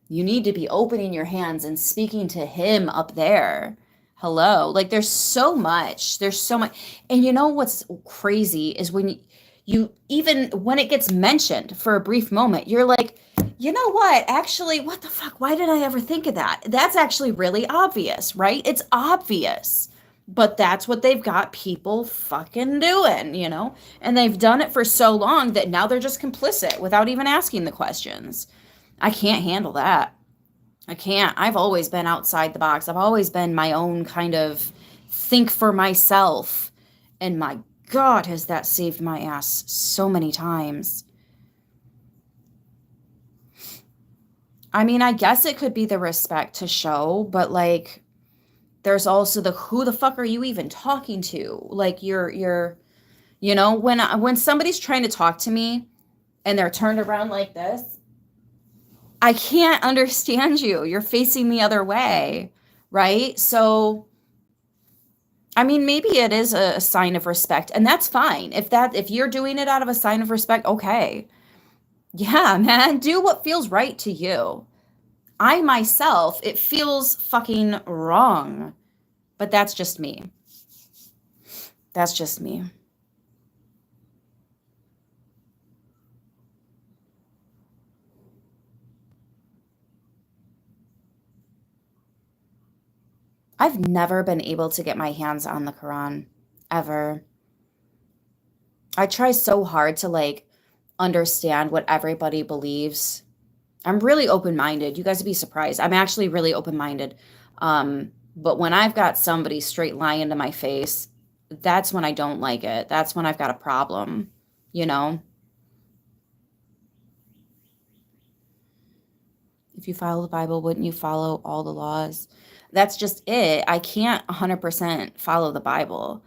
Speaker 1: You need to be opening your hands and speaking to him up there. Hello. Like, there's so much. There's so much. And you know what's crazy is when you even when it gets mentioned for a brief moment, you're like, you know what? Actually, what the fuck? Why did I ever think of that? That's actually really obvious, right? It's obvious. But that's what they've got people fucking doing, you know? And they've done it for so long that now they're just complicit without even asking the questions. I can't handle that. I can't. I've always been outside the box. I've always been my own kind of think for myself. And my God, has that saved my ass so many times. I mean, I guess it could be the respect to show, but like, there's also the who the fuck are you even talking to? Like, you know, when somebody's trying to talk to me and they're turned around like this, I can't understand you. You're facing the other way, right? So, I mean, maybe it is a sign of respect, and that's fine. If you're doing it out of a sign of respect, okay. Yeah, man, do what feels right to you. I myself, it feels fucking wrong, but that's just me. That's just me. I've never been able to get my hands on the Quran, ever. I try so hard to like understand what everybody believes. I'm really open-minded. You guys would be surprised. I'm actually really open-minded. But when I've got somebody straight lying to my face, that's when I don't like it. That's when I've got a problem, you know? If you follow the Bible, wouldn't you follow all the laws? That's just it. I can't 100% follow the Bible.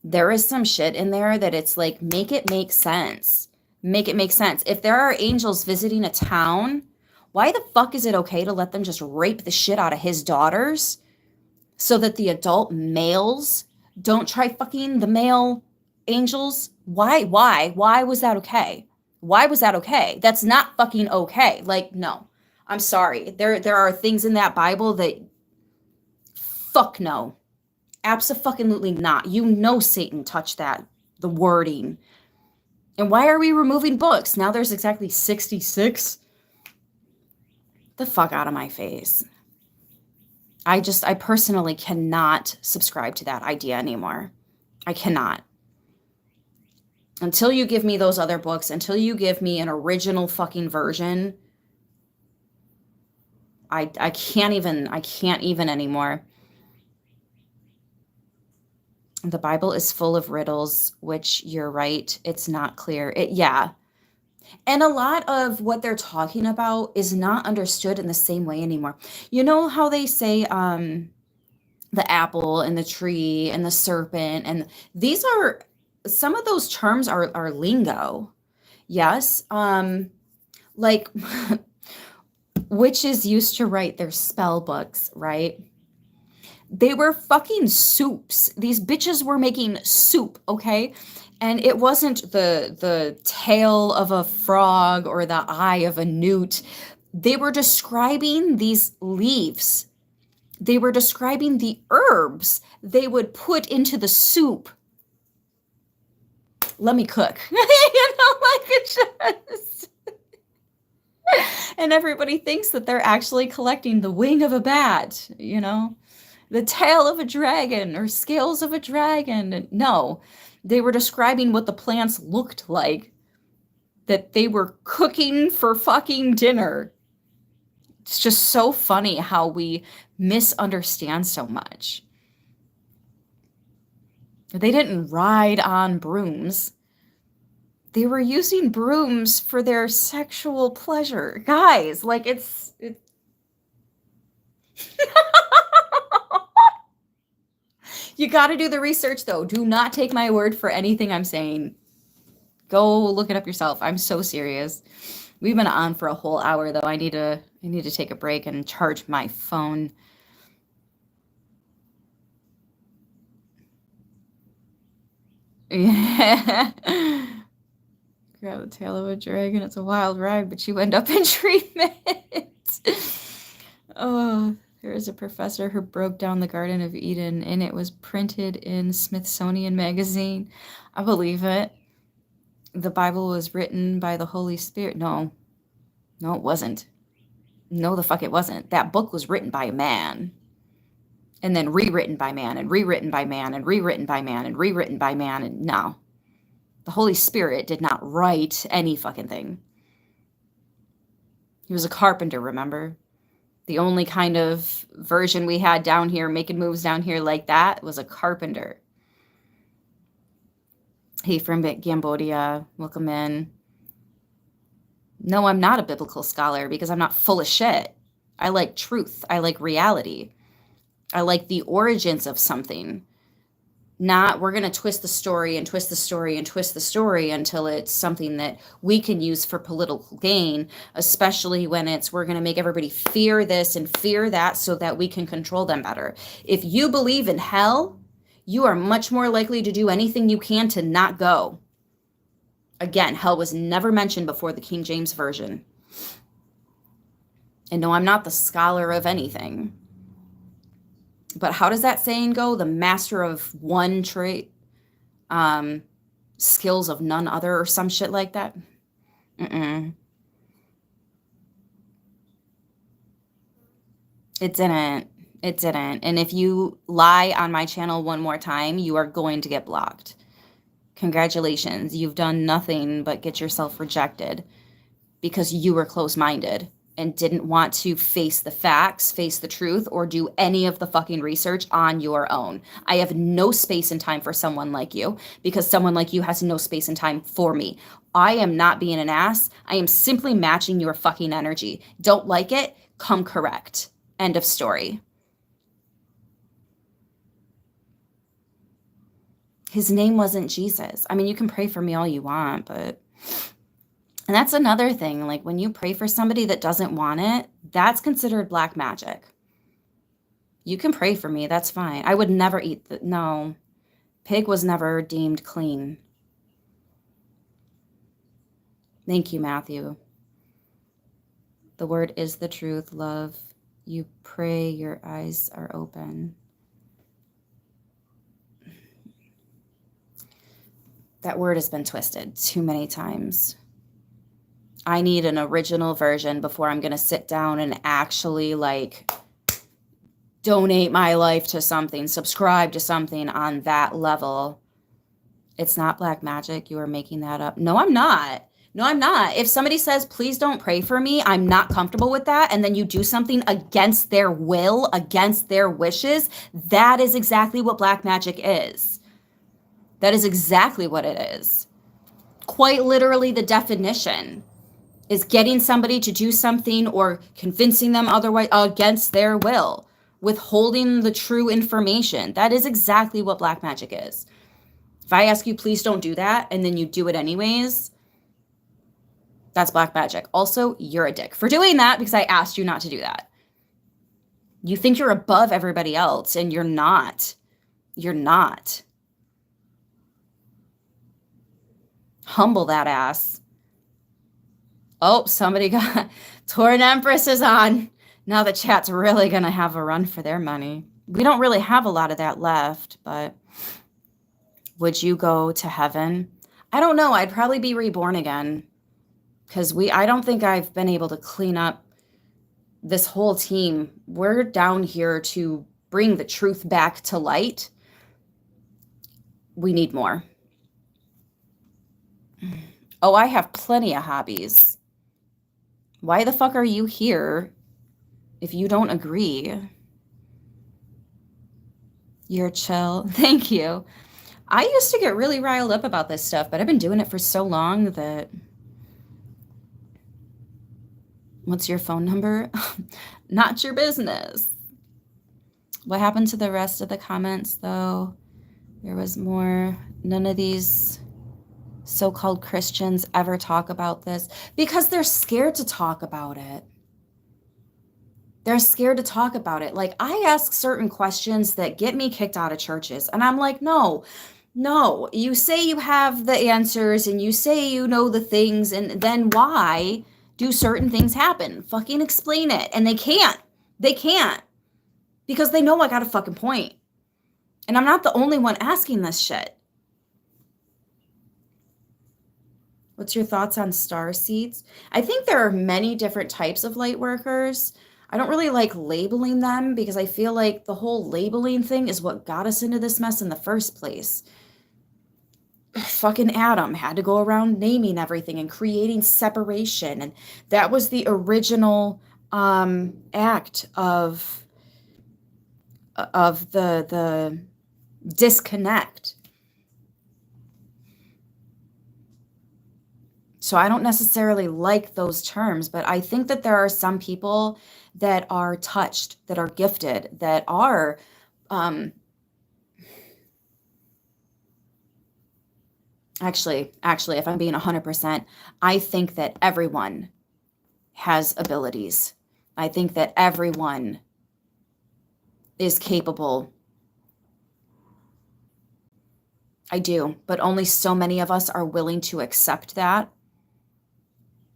Speaker 1: There is some shit in there that it's like, make it make sense. Make it make sense. If there are angels visiting a town, why the fuck is it okay to let them just rape the shit out of his daughters so that the adult males don't try fucking the male angels? Why was that okay? Why was that okay? That's not fucking okay. Like, no. I'm sorry. There are things in that Bible that fuck no. Absolutely not. You know Satan touched that, the wording. And why are we removing books? Now there's exactly 66. The fuck out of my face. I personally cannot subscribe to that idea anymore. I cannot. Until you give me those other books, until you give me an original fucking version, I can't even anymore. The Bible is full of riddles, which you're right, it's not clear. Yeah. And a lot of what they're talking about is not understood in the same way anymore. You know how they say the apple and the tree and the serpent, and these are some of those terms are lingo. Yes. Like witches used to write their spell books, right? They were fucking soups. These bitches were making soup, okay? And it wasn't the tail of a frog or the eye of a newt. They were describing these leaves. They were describing the herbs they would put into the soup. Let me cook. You know, like it's just... And everybody thinks that they're actually collecting the wing of a bat, you know? The tail of a dragon or scales of a dragon. No, they were describing what the plants looked like, that they were cooking for fucking dinner. It's just so funny how we misunderstand so much. They didn't ride on brooms. They were using brooms for their sexual pleasure. Guys, like it's You got to do the research, though. Do not take my word for anything I'm saying. Go look it up yourself. I'm so serious. We've been on for a whole hour, though. I need to take a break and charge my phone. Yeah. Grab the tail of a dragon. It's a wild ride, but you end up in treatment. Oh. There is a professor who broke down the Garden of Eden, and it was printed in Smithsonian Magazine. I believe it. The Bible was written by the Holy Spirit. No, it wasn't. No, the fuck it wasn't. That book was written by a man, and then rewritten by man, and rewritten by man, and rewritten by man, and rewritten by man, and no. The Holy Spirit did not write any fucking thing. He was a carpenter, remember? The only kind of version we had down here, making moves down here like that, was a carpenter. Hey, from Cambodia, welcome in. No, I'm not a biblical scholar because I'm not full of shit. I like truth. I like reality. I like the origins of something. Not, we're going to twist the story and twist the story and twist the story until it's something that we can use for political gain, especially when we're going to make everybody fear this and fear that so that we can control them better. If you believe in hell, you are much more likely to do anything you can to not go. Again, hell was never mentioned before the King James Version. And no, I'm not the scholar of anything. But how does that saying go? The master of one trait, skills of none other, or some shit like that? It didn't. It didn't. And if you lie on my channel one more time, you are going to get blocked. Congratulations. You've done nothing but get yourself rejected because you were close-minded and didn't want to face the facts, face the truth, or do any of the fucking research on your own. I have no space and time for someone like you because someone like you has no space and time for me. I am not being an ass. I am simply matching your fucking energy. Don't like it? Come correct. End of story. His name wasn't Jesus. I mean, you can pray for me all you want, but... And that's another thing. Like, when you pray for somebody that doesn't want it, that's considered black magic. You can pray for me. That's fine. I would never eat the... No. Pig was never deemed clean. Thank you, Matthew. The word is the truth, love. You pray, your eyes are open. That word has been twisted too many times. I need an original version before I'm going to sit down and actually, like, donate my life to something, subscribe to something on that level. It's not black magic. You are making that up. No, I'm not. No, I'm not. If somebody says, please don't pray for me, I'm not comfortable with that, and then you do something against their will, against their wishes, that is exactly what black magic is. That is exactly what it is. Quite literally, the definition is getting somebody to do something or convincing them otherwise against their will, withholding the true information. That is exactly what black magic is. If I ask you, please don't do that, and then you do it anyways, that's black magic. Also, you're a dick for doing that because I asked you not to do that. You think you're above everybody else, and you're not. You're not. Humble that ass. Oh, somebody got... Torn Empress is on. Now the chat's really going to have a run for their money. We don't really have a lot of that left, but... Would you go to heaven? I don't know. I'd probably be reborn again. Because I don't think I've been able to clean up this whole team. We're down here to bring the truth back to light. We need more. Oh, I have plenty of hobbies. Why the fuck are you here if you don't agree? You're chill. Thank you. I used to get really riled up about this stuff, but I've been doing it for so long that... What's your phone number? Not your business. What happened to the rest of the comments, though? There was more. None of these so-called Christians ever talk about this because they're scared to talk about it. They're scared to talk about it. Like, I ask certain questions that get me kicked out of churches, and I'm like, no, you say you have the answers and you say you know the things, and then why do certain things happen? Fucking explain it. And they can't. They can't. Because they know I got a fucking point. And I'm not the only one asking this shit. What's your thoughts on star seeds? I think there are many different types of light workers. I don't really like labeling them because I feel like the whole labeling thing is what got us into this mess in the first place. Fucking Adam had to go around naming everything and creating separation, and that was the original act of the disconnect. So I don't necessarily like those terms, but I think that there are some people that are touched, that are gifted, that are Actually, if I'm being 100%, I think that everyone has abilities. I think that everyone is capable. I do, but only so many of us are willing to accept that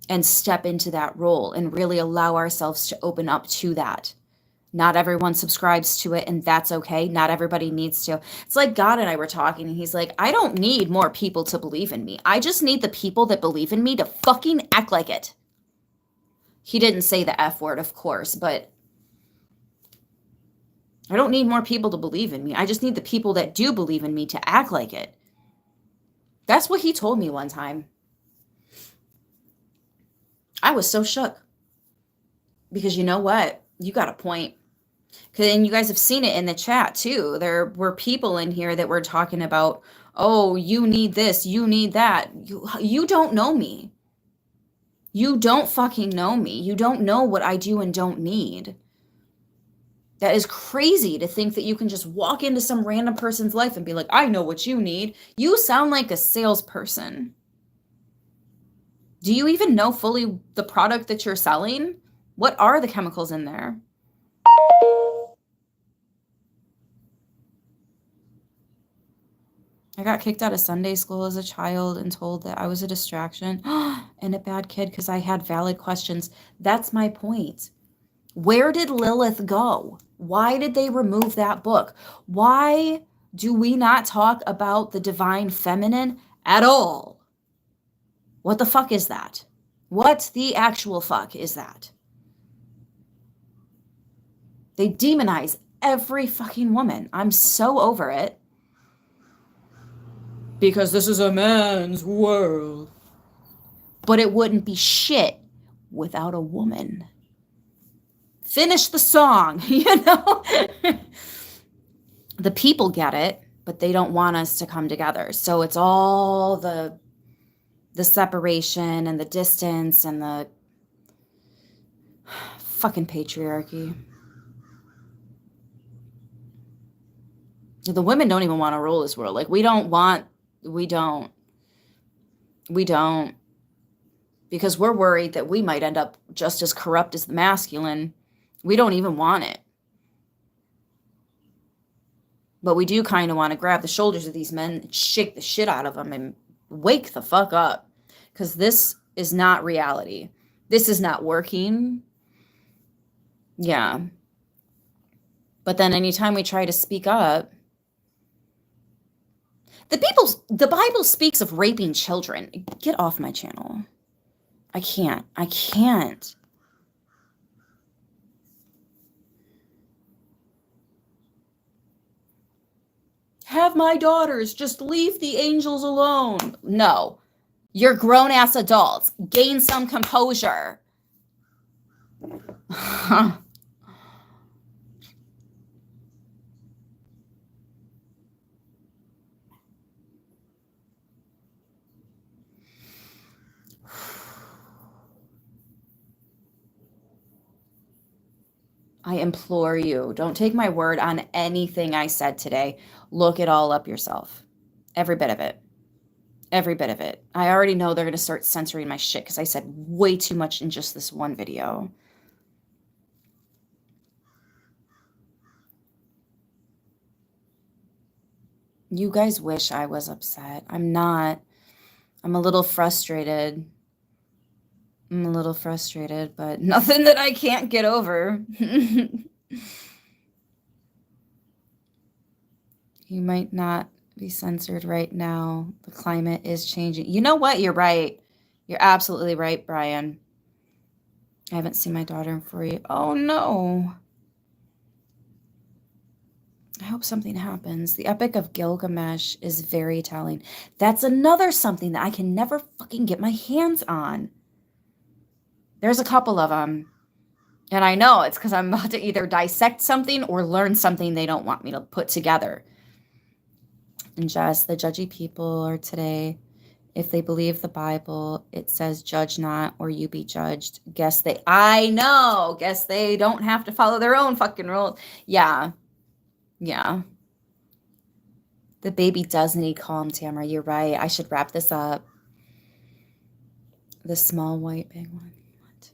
Speaker 1: and step into that role and really allow ourselves to open up to that. Not everyone subscribes to it, and that's okay. Not everybody needs to. It's like God and I were talking, and he's like, I don't need more people to believe in me. I just need the people that believe in me to fucking act like it. He didn't say the F word, of course, but I don't need more people to believe in me. I just need the people that do believe in me to act like it. That's what he told me one time. I was so shook. Because you know what? You got a point. And you guys have seen it in the chat too. There were people in here that were talking about, oh, you need this, you need that. You don't know me. You don't fucking know me. You don't know what I do and don't need. That is crazy to think that you can just walk into some random person's life and be like, I know what you need. You sound like a salesperson. Do you even know fully the product that you're selling? What are the chemicals in there? I got kicked out of Sunday school as a child and told that I was a distraction and a bad kid because I had valid questions. That's my point. Where did Lilith go? Why did they remove that book? Why do we not talk about the divine feminine at all? What the fuck is that? What the actual fuck is that? They demonize every fucking woman. I'm so over it. Because this is a man's world. But it wouldn't be shit without a woman. Finish the song, you know? The people get it, but they don't want us to come together. So it's all the separation and the distance and the fucking patriarchy. The women don't even want to rule this world. Like, we don't. Because we're worried that we might end up just as corrupt as the masculine. We don't even want it. But we do kind of want to grab the shoulders of these men and shake the shit out of them and wake the fuck up. Because this is not reality. This is not working. Yeah. But then anytime we try to speak up, the Bible speaks of raping children. Get off my channel. I can't. Have my daughters, just leave the angels alone. No. You're grown-ass adults. Gain some composure. I implore you, don't take my word on anything I said today. Look it all up yourself. Every bit of it. Every bit of it. I already know they're going to start censoring my shit because I said way too much in just this one video. You guys wish I was upset. I'm not. I'm a little frustrated. But nothing that I can't get over. You might not be censored right now. The climate is changing. You know what? You're right. You're absolutely right, Brian. I haven't seen my daughter in 4 years. Oh, no. I hope something happens. The Epic of Gilgamesh is very telling. That's another something that I can never fucking get my hands on. There's a couple of them. And I know it's because I'm about to either dissect something or learn something they don't want me to put together. And just the judgy people are today. If they believe the Bible, it says judge not or you be judged. Guess they don't have to follow their own fucking rules. Yeah. The baby does need calm, Tamara. You're right. I should wrap this up. The small white big one. What?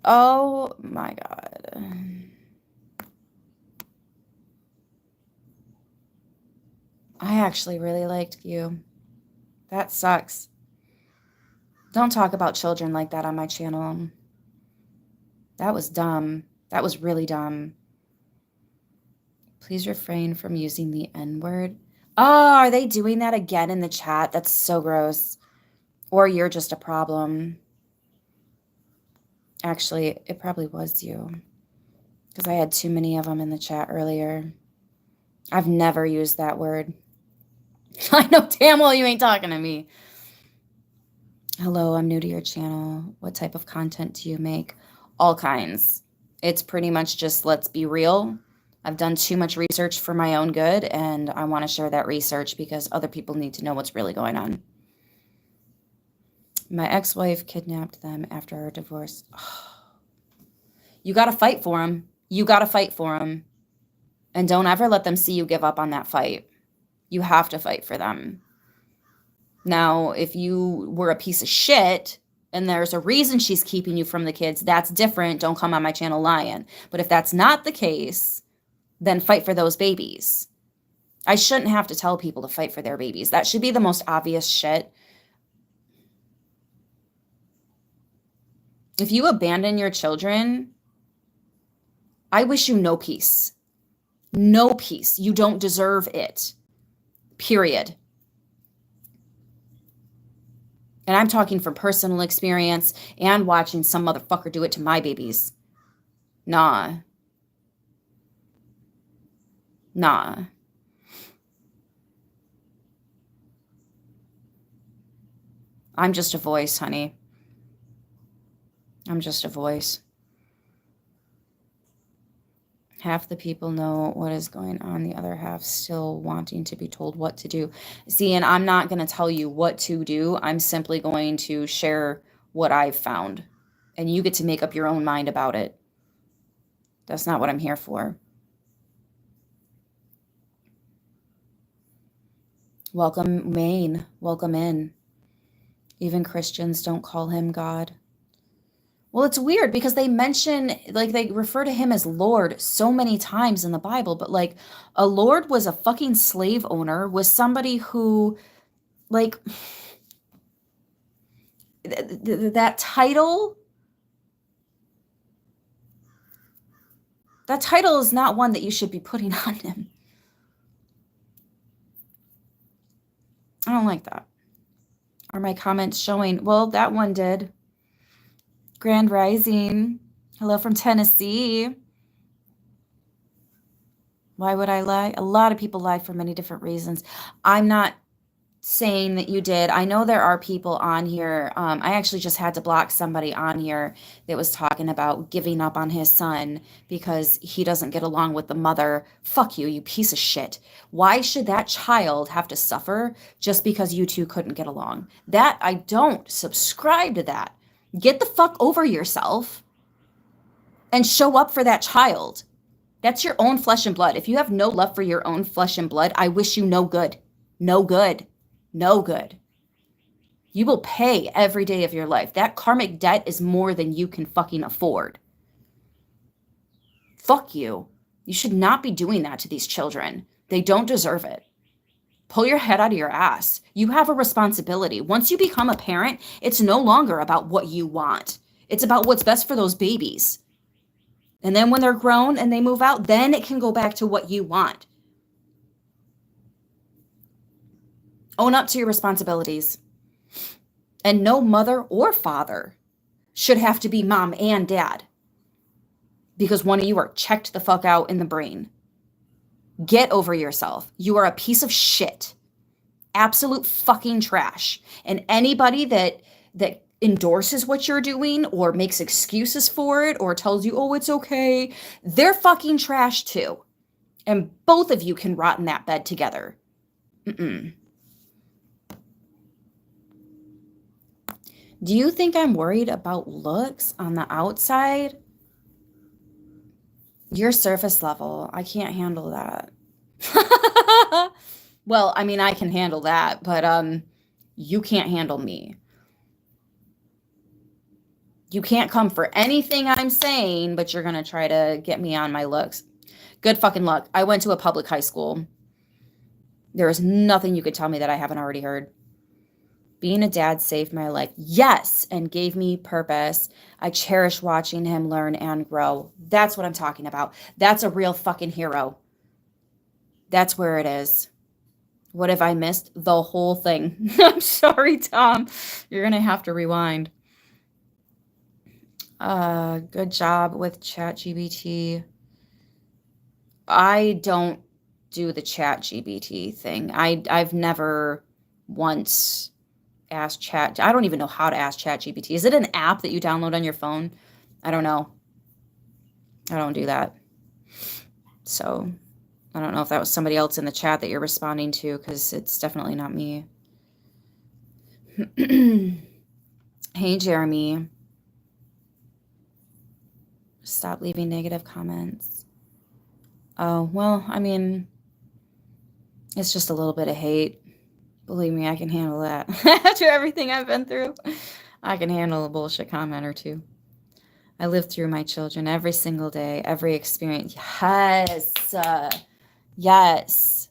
Speaker 1: Oh my God. I actually really liked you. That sucks. Don't talk about children like that on my channel. That was dumb. That was really dumb. Please refrain from using the N-word. Oh, are they doing that again in the chat? That's so gross. Or you're just a problem. Actually, it probably was you. because I had too many of them in the chat earlier. I've never used that word. I know damn well you ain't talking to me. Hello, I'm new to your channel. What type of content do you make? All kinds. It's pretty much just let's be real. I've done too much research for my own good, and I want to share that research because other people need to know what's really going on. My ex-wife kidnapped them after our divorce. Oh. You got to fight for them. You got to fight for them. And don't ever let them see you give up on that fight. You have to fight for them. Now, if you were a piece of shit and there's a reason she's keeping you from the kids, that's different. Don't come on my channel lying. But if that's not the case, then fight for those babies. I shouldn't have to tell people to fight for their babies. That should be the most obvious shit. If you abandon your children, I wish you no peace. No peace. You don't deserve it. Period. And I'm talking from personal experience and watching some motherfucker do it to my babies. Nah. Nah. I'm just a voice, honey. I'm just a voice. Half the people know what is going on, the other half still wanting to be told what to do. See, and I'm not going to tell you what to do. I'm simply going to share what I've found. And you get to make up your own mind about it. That's not what I'm here for. Welcome, Maine. Welcome in. Even Christians don't call him God. Well, it's weird because they mention, like, they refer to him as Lord so many times in the Bible, but like a Lord was a fucking slave owner, was somebody who, like, that title is not one that you should be putting on him. I don't like that. Are my comments showing? Well, that one did. Grand Rising. Hello from Tennessee. Why would I lie? A lot of people lie for many different reasons. I'm not saying that you did. I know there are people on here. I actually just had to block somebody on here that was talking about giving up on his son because he doesn't get along with the mother. Fuck you, you piece of shit. Why should that child have to suffer just because you two couldn't get along? That, I don't subscribe to that. Get the fuck over yourself and show up for that child. That's your own flesh and blood. If you have no love for your own flesh and blood, I wish you no good. No good. No good. You will pay every day of your life. That karmic debt is more than you can fucking afford. Fuck you. You should not be doing that to these children. They don't deserve it. Pull your head out of your ass. You have a responsibility. Once you become a parent, it's no longer about what you want. It's about what's best for those babies. And then when they're grown and they move out, then it can go back to what you want. Own up to your responsibilities. And no mother or father should have to be mom and dad because one of you are checked the fuck out in the brain. Get over yourself. You are a piece of shit. Absolute fucking trash. And anybody that endorses what you're doing or makes excuses for it or tells you, oh, it's okay, they're fucking trash too. And both of you can rot in that bed together. Do you think I'm worried about looks on the outside? You're surface level. I can't handle that. Well, I mean, I can handle that, but you can't handle me. You can't come for anything I'm saying, but you're going to try to get me on my looks. Good fucking luck. I went to a public high school. There is nothing you could tell me that I haven't already heard. Being a dad saved my life. Yes, and gave me purpose. I cherish watching him learn and grow. That's what I'm talking about. That's a real fucking hero. That's where it is. What have I missed? The whole thing. I'm sorry, Tom. You're going to have to rewind. Good job with ChatGPT. I don't do the chat GBT thing. I've never once asked chat. I don't even know how to ask chat GPT. Is it an app that you download on your phone? I don't know. I don't do that. So I don't know if that was somebody else in the chat that you're responding to, because it's definitely not me. Hey, Jeremy. Stop leaving negative comments. Oh, well, I mean, it's just a little bit of hate. Believe me, I can handle that. After everything I've been through, I can handle a bullshit comment or two. I live through my children every single day, every experience. Yes. Yes.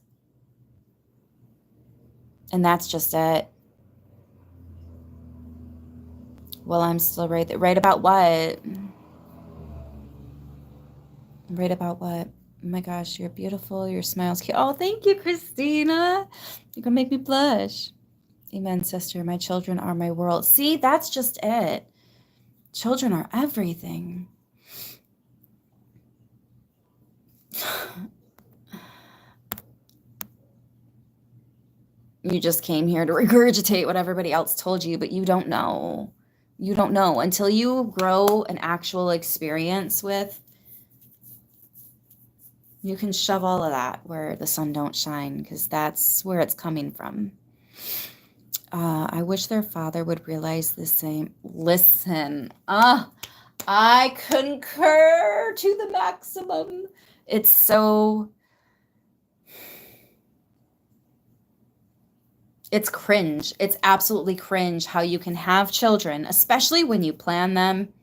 Speaker 1: And that's just it. Well, I'm still right there. Right about what? Right about what? Oh my gosh, you're beautiful. Your smile's cute. Oh, thank you, Christina. You're going to make me blush. Amen, sister. My children are my world. See, that's just it. Children are everything. You just came here to regurgitate what everybody else told you, but you don't know. You don't know until you grow an actual experience with. You can shove all of that where the sun don't shine, because that's where it's coming from. I wish their father would realize the same. Listen, I concur to the maximum. It's so... It's cringe. It's absolutely cringe how you can have children, especially when you plan them,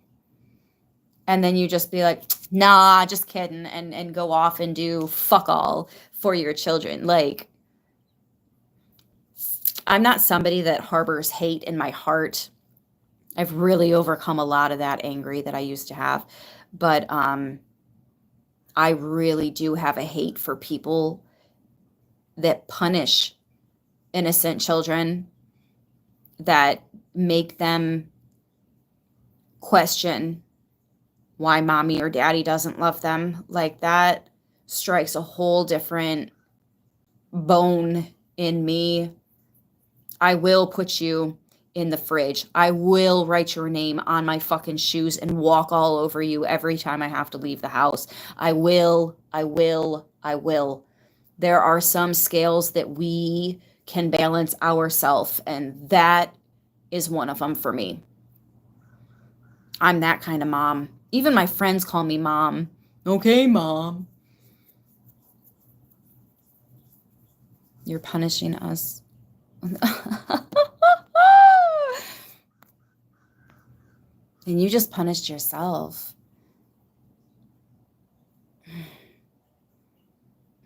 Speaker 1: and then you just be like, nah, just kidding, and go off and do fuck all for your children. Like, I'm not somebody that harbors hate in my heart. I've really overcome a lot of that angry that I used to have. But I really do have a hate for people that punish innocent children, that make them question why mommy or daddy doesn't love them. Like, that strikes a whole different bone in me. I will put you in the fridge. I will write your name on my fucking shoes and walk all over you every time I have to leave the house. I will. There are some scales that we can balance ourselves, and that is one of them for me. I'm that kind of mom. Even my friends call me mom. Okay, mom. You're punishing us. And you just punished yourself.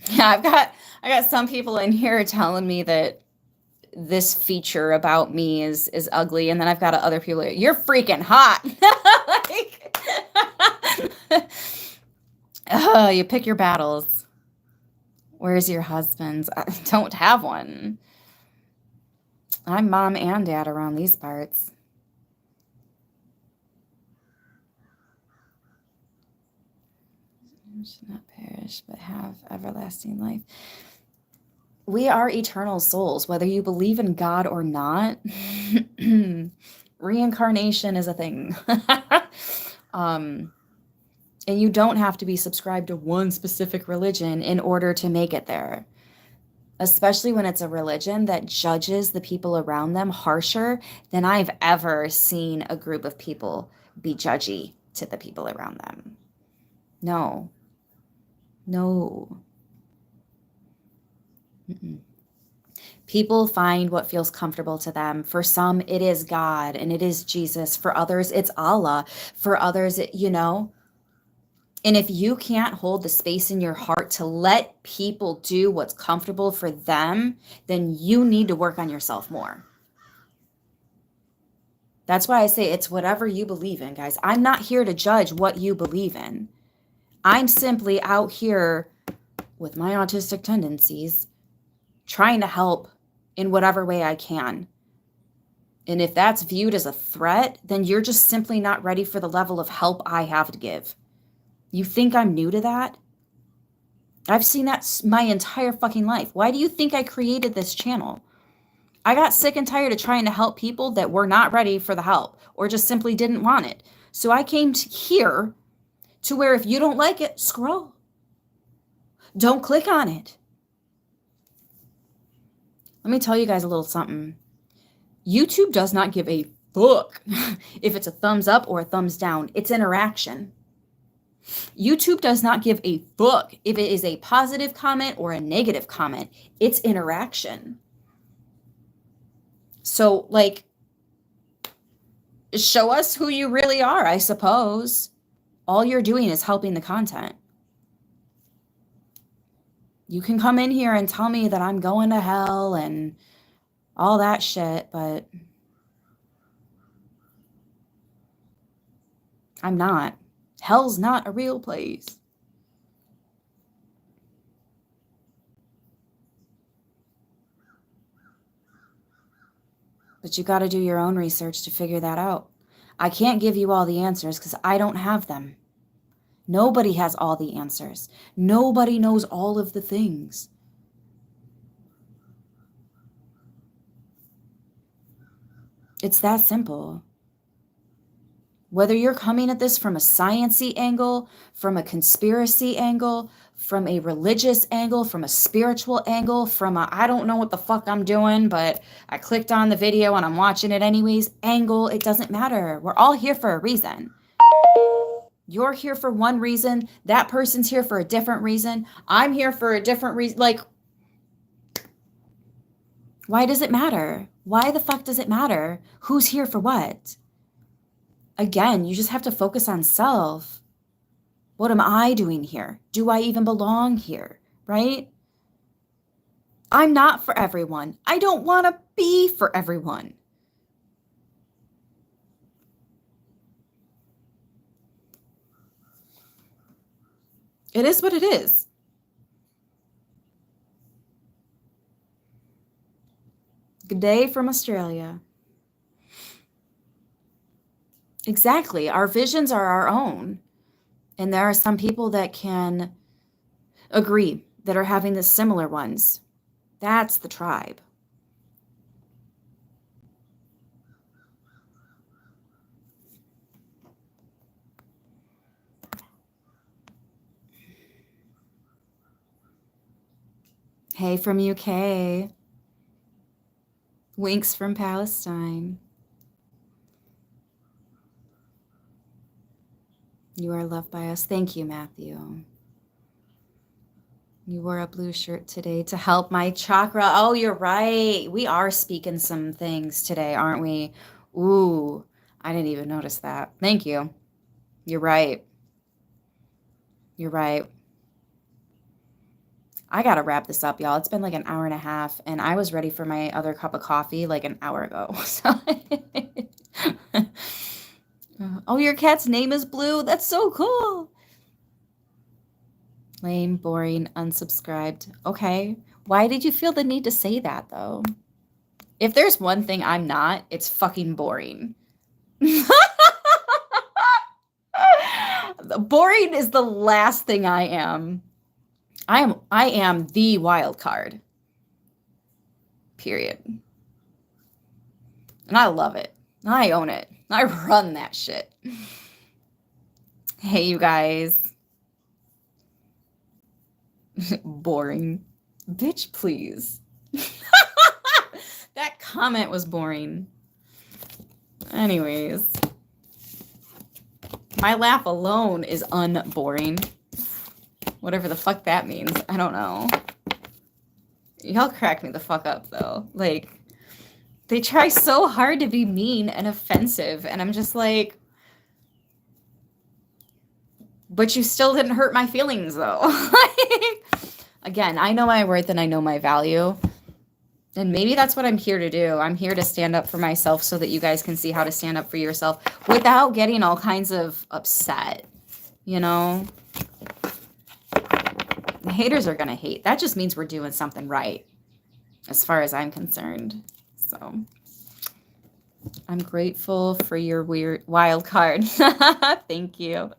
Speaker 1: Yeah, I got some people in here telling me that this feature about me is ugly, and then I've got other people like, you're freaking hot. Like, oh, you pick your battles. Where's your husband? I don't have one. I'm mom and dad around these parts. You should not perish, but have everlasting life. We are eternal souls, whether you believe in God or not. Reincarnation is a thing. And you don't have to be subscribed to one specific religion in order to make it there. Especially when it's a religion that judges the people around them harsher than I've ever seen a group of people be judgy to the people around them. No. Mm-mm. People find what feels comfortable to them. For some, it is God and it is Jesus. For others, it's Allah. For others, and if you can't hold the space in your heart to let people do what's comfortable for them, then you need to work on yourself more. That's why I say it's whatever you believe in, guys. I'm not here to judge what you believe in. I'm simply out here with my autistic tendencies, trying to help in whatever way I can. And if that's viewed as a threat, then you're just simply not ready for the level of help I have to give. You think I'm new to that? I've seen that my entire fucking life. Why do you think I created this channel? I got sick and tired of trying to help people that were not ready for the help or just simply didn't want it. So I came here to where if you don't like it, scroll. Don't click on it. Let me tell you guys a little something. YouTube does not give a fuck if it's a thumbs up or a thumbs down. It's interaction. YouTube does not give a fuck if it is a positive comment or a negative comment. It's interaction. So, like, show us who you really are, I suppose. All you're doing is helping the content. You can come in here and tell me that I'm going to hell and all that shit, but I'm not. Hell's not a real place. But you got to do your own research to figure that out. I can't give you all the answers because I don't have them. Nobody has all the answers. Nobody knows all of the things. It's that simple. Whether you're coming at this from a sciencey angle, from a conspiracy angle, from a religious angle, from a spiritual angle, from a I don't know what the fuck I'm doing, but I clicked on the video and I'm watching it anyways angle, it doesn't matter. We're all here for a reason. You're here for one reason. That person's here for a different reason. I'm here for a different reason. Like, why does it matter? Why the fuck does it matter? Who's here for what? Again, you just have to focus on self. What am I doing here? Do I even belong here? Right? I'm not for everyone. I don't want to be for everyone. It is what it is. Good day from Australia. Exactly. Our visions are our own. And there are some people that can agree that are having the similar ones. That's the tribe. Hey from UK. Winks from Palestine. You are loved by us. Thank you, Matthew. You wore a blue shirt today to help my chakra. Oh, you're right. We are speaking some things today, aren't we? Ooh, I didn't even notice that. Thank you. You're right. You're right. I gotta wrap this up, y'all. It's been like an hour and a half, and I was ready for my other cup of coffee like an hour ago. So oh, your cat's name is Blue? That's so cool. Lame, boring, unsubscribed. Okay. Why did you feel the need to say that, though? If there's one thing I'm not, it's fucking boring. Boring is the last thing I am. I am the wild card. Period. And I love it. I own it. I run that shit. Hey, you guys. Boring. Bitch, please. That comment was boring. Anyways. My laugh alone is unboring. Whatever the fuck that means. I don't know. Y'all crack me the fuck up, though. Like, they try so hard to be mean and offensive, and I'm just like, but you still didn't hurt my feelings, though. Again, I know my worth and I know my value, and maybe that's what I'm here to do. I'm here to stand up for myself so that you guys can see how to stand up for yourself without getting all kinds of upset, you know? The haters are going to hate. That just means we're doing something right, as far as I'm concerned. So I'm grateful for your weird wild card. Thank you.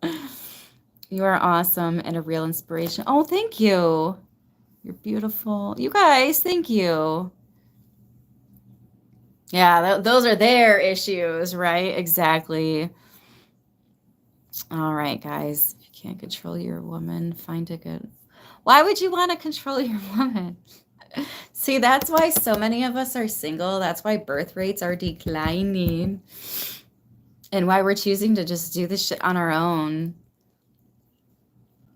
Speaker 1: You are awesome and a real inspiration. Oh, thank you. You're beautiful. You guys, thank you. Yeah, those are their issues, right? Exactly. All right, guys. If you can't control your woman, find a good. Why would you want to control your woman? See, that's why so many of us are single. That's why birth rates are declining. And why we're choosing to just do this shit on our own.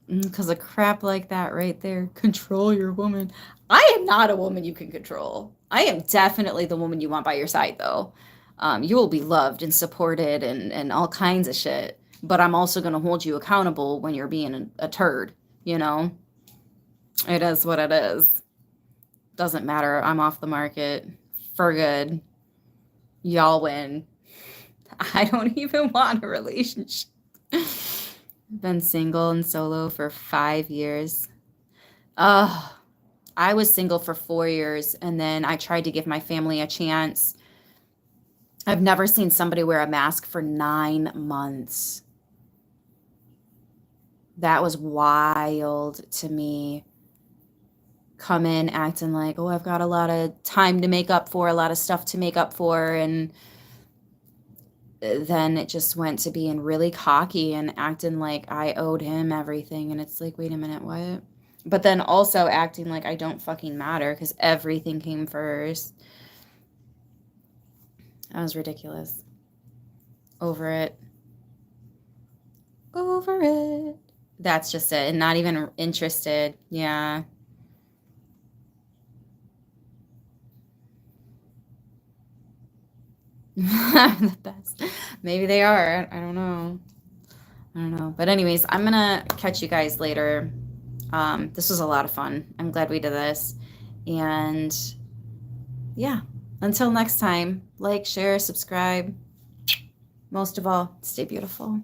Speaker 1: Because of crap like that right there. Control your woman. I am not a woman you can control. I am definitely the woman you want by your side, though. You will be loved and supported and all kinds of shit. But I'm also going to hold you accountable when you're being a turd, you know? It is what it is. Doesn't matter. I'm off the market for good. Y'all win. I don't even want a relationship. Been single and solo for 5 years. I was single for 4 years, and then I tried to give my family a chance. I've never seen somebody wear a mask for 9 months. That was wild to me. Come in acting like, oh, I've got a lot of time to make up for, a lot of stuff to make up for, and then it just went to being really cocky and acting like I owed him everything. And it's like, wait a minute, what? But then also acting like I don't fucking matter because everything came first. That was ridiculous. Over it. Over it. That's just it. And not even interested. Yeah. The best. Maybe they are. I don't know. I don't know. But anyways, I'm going to catch you guys later. This was a lot of fun. I'm glad we did this. And yeah, until next time, like, share, subscribe. Most of all, stay beautiful.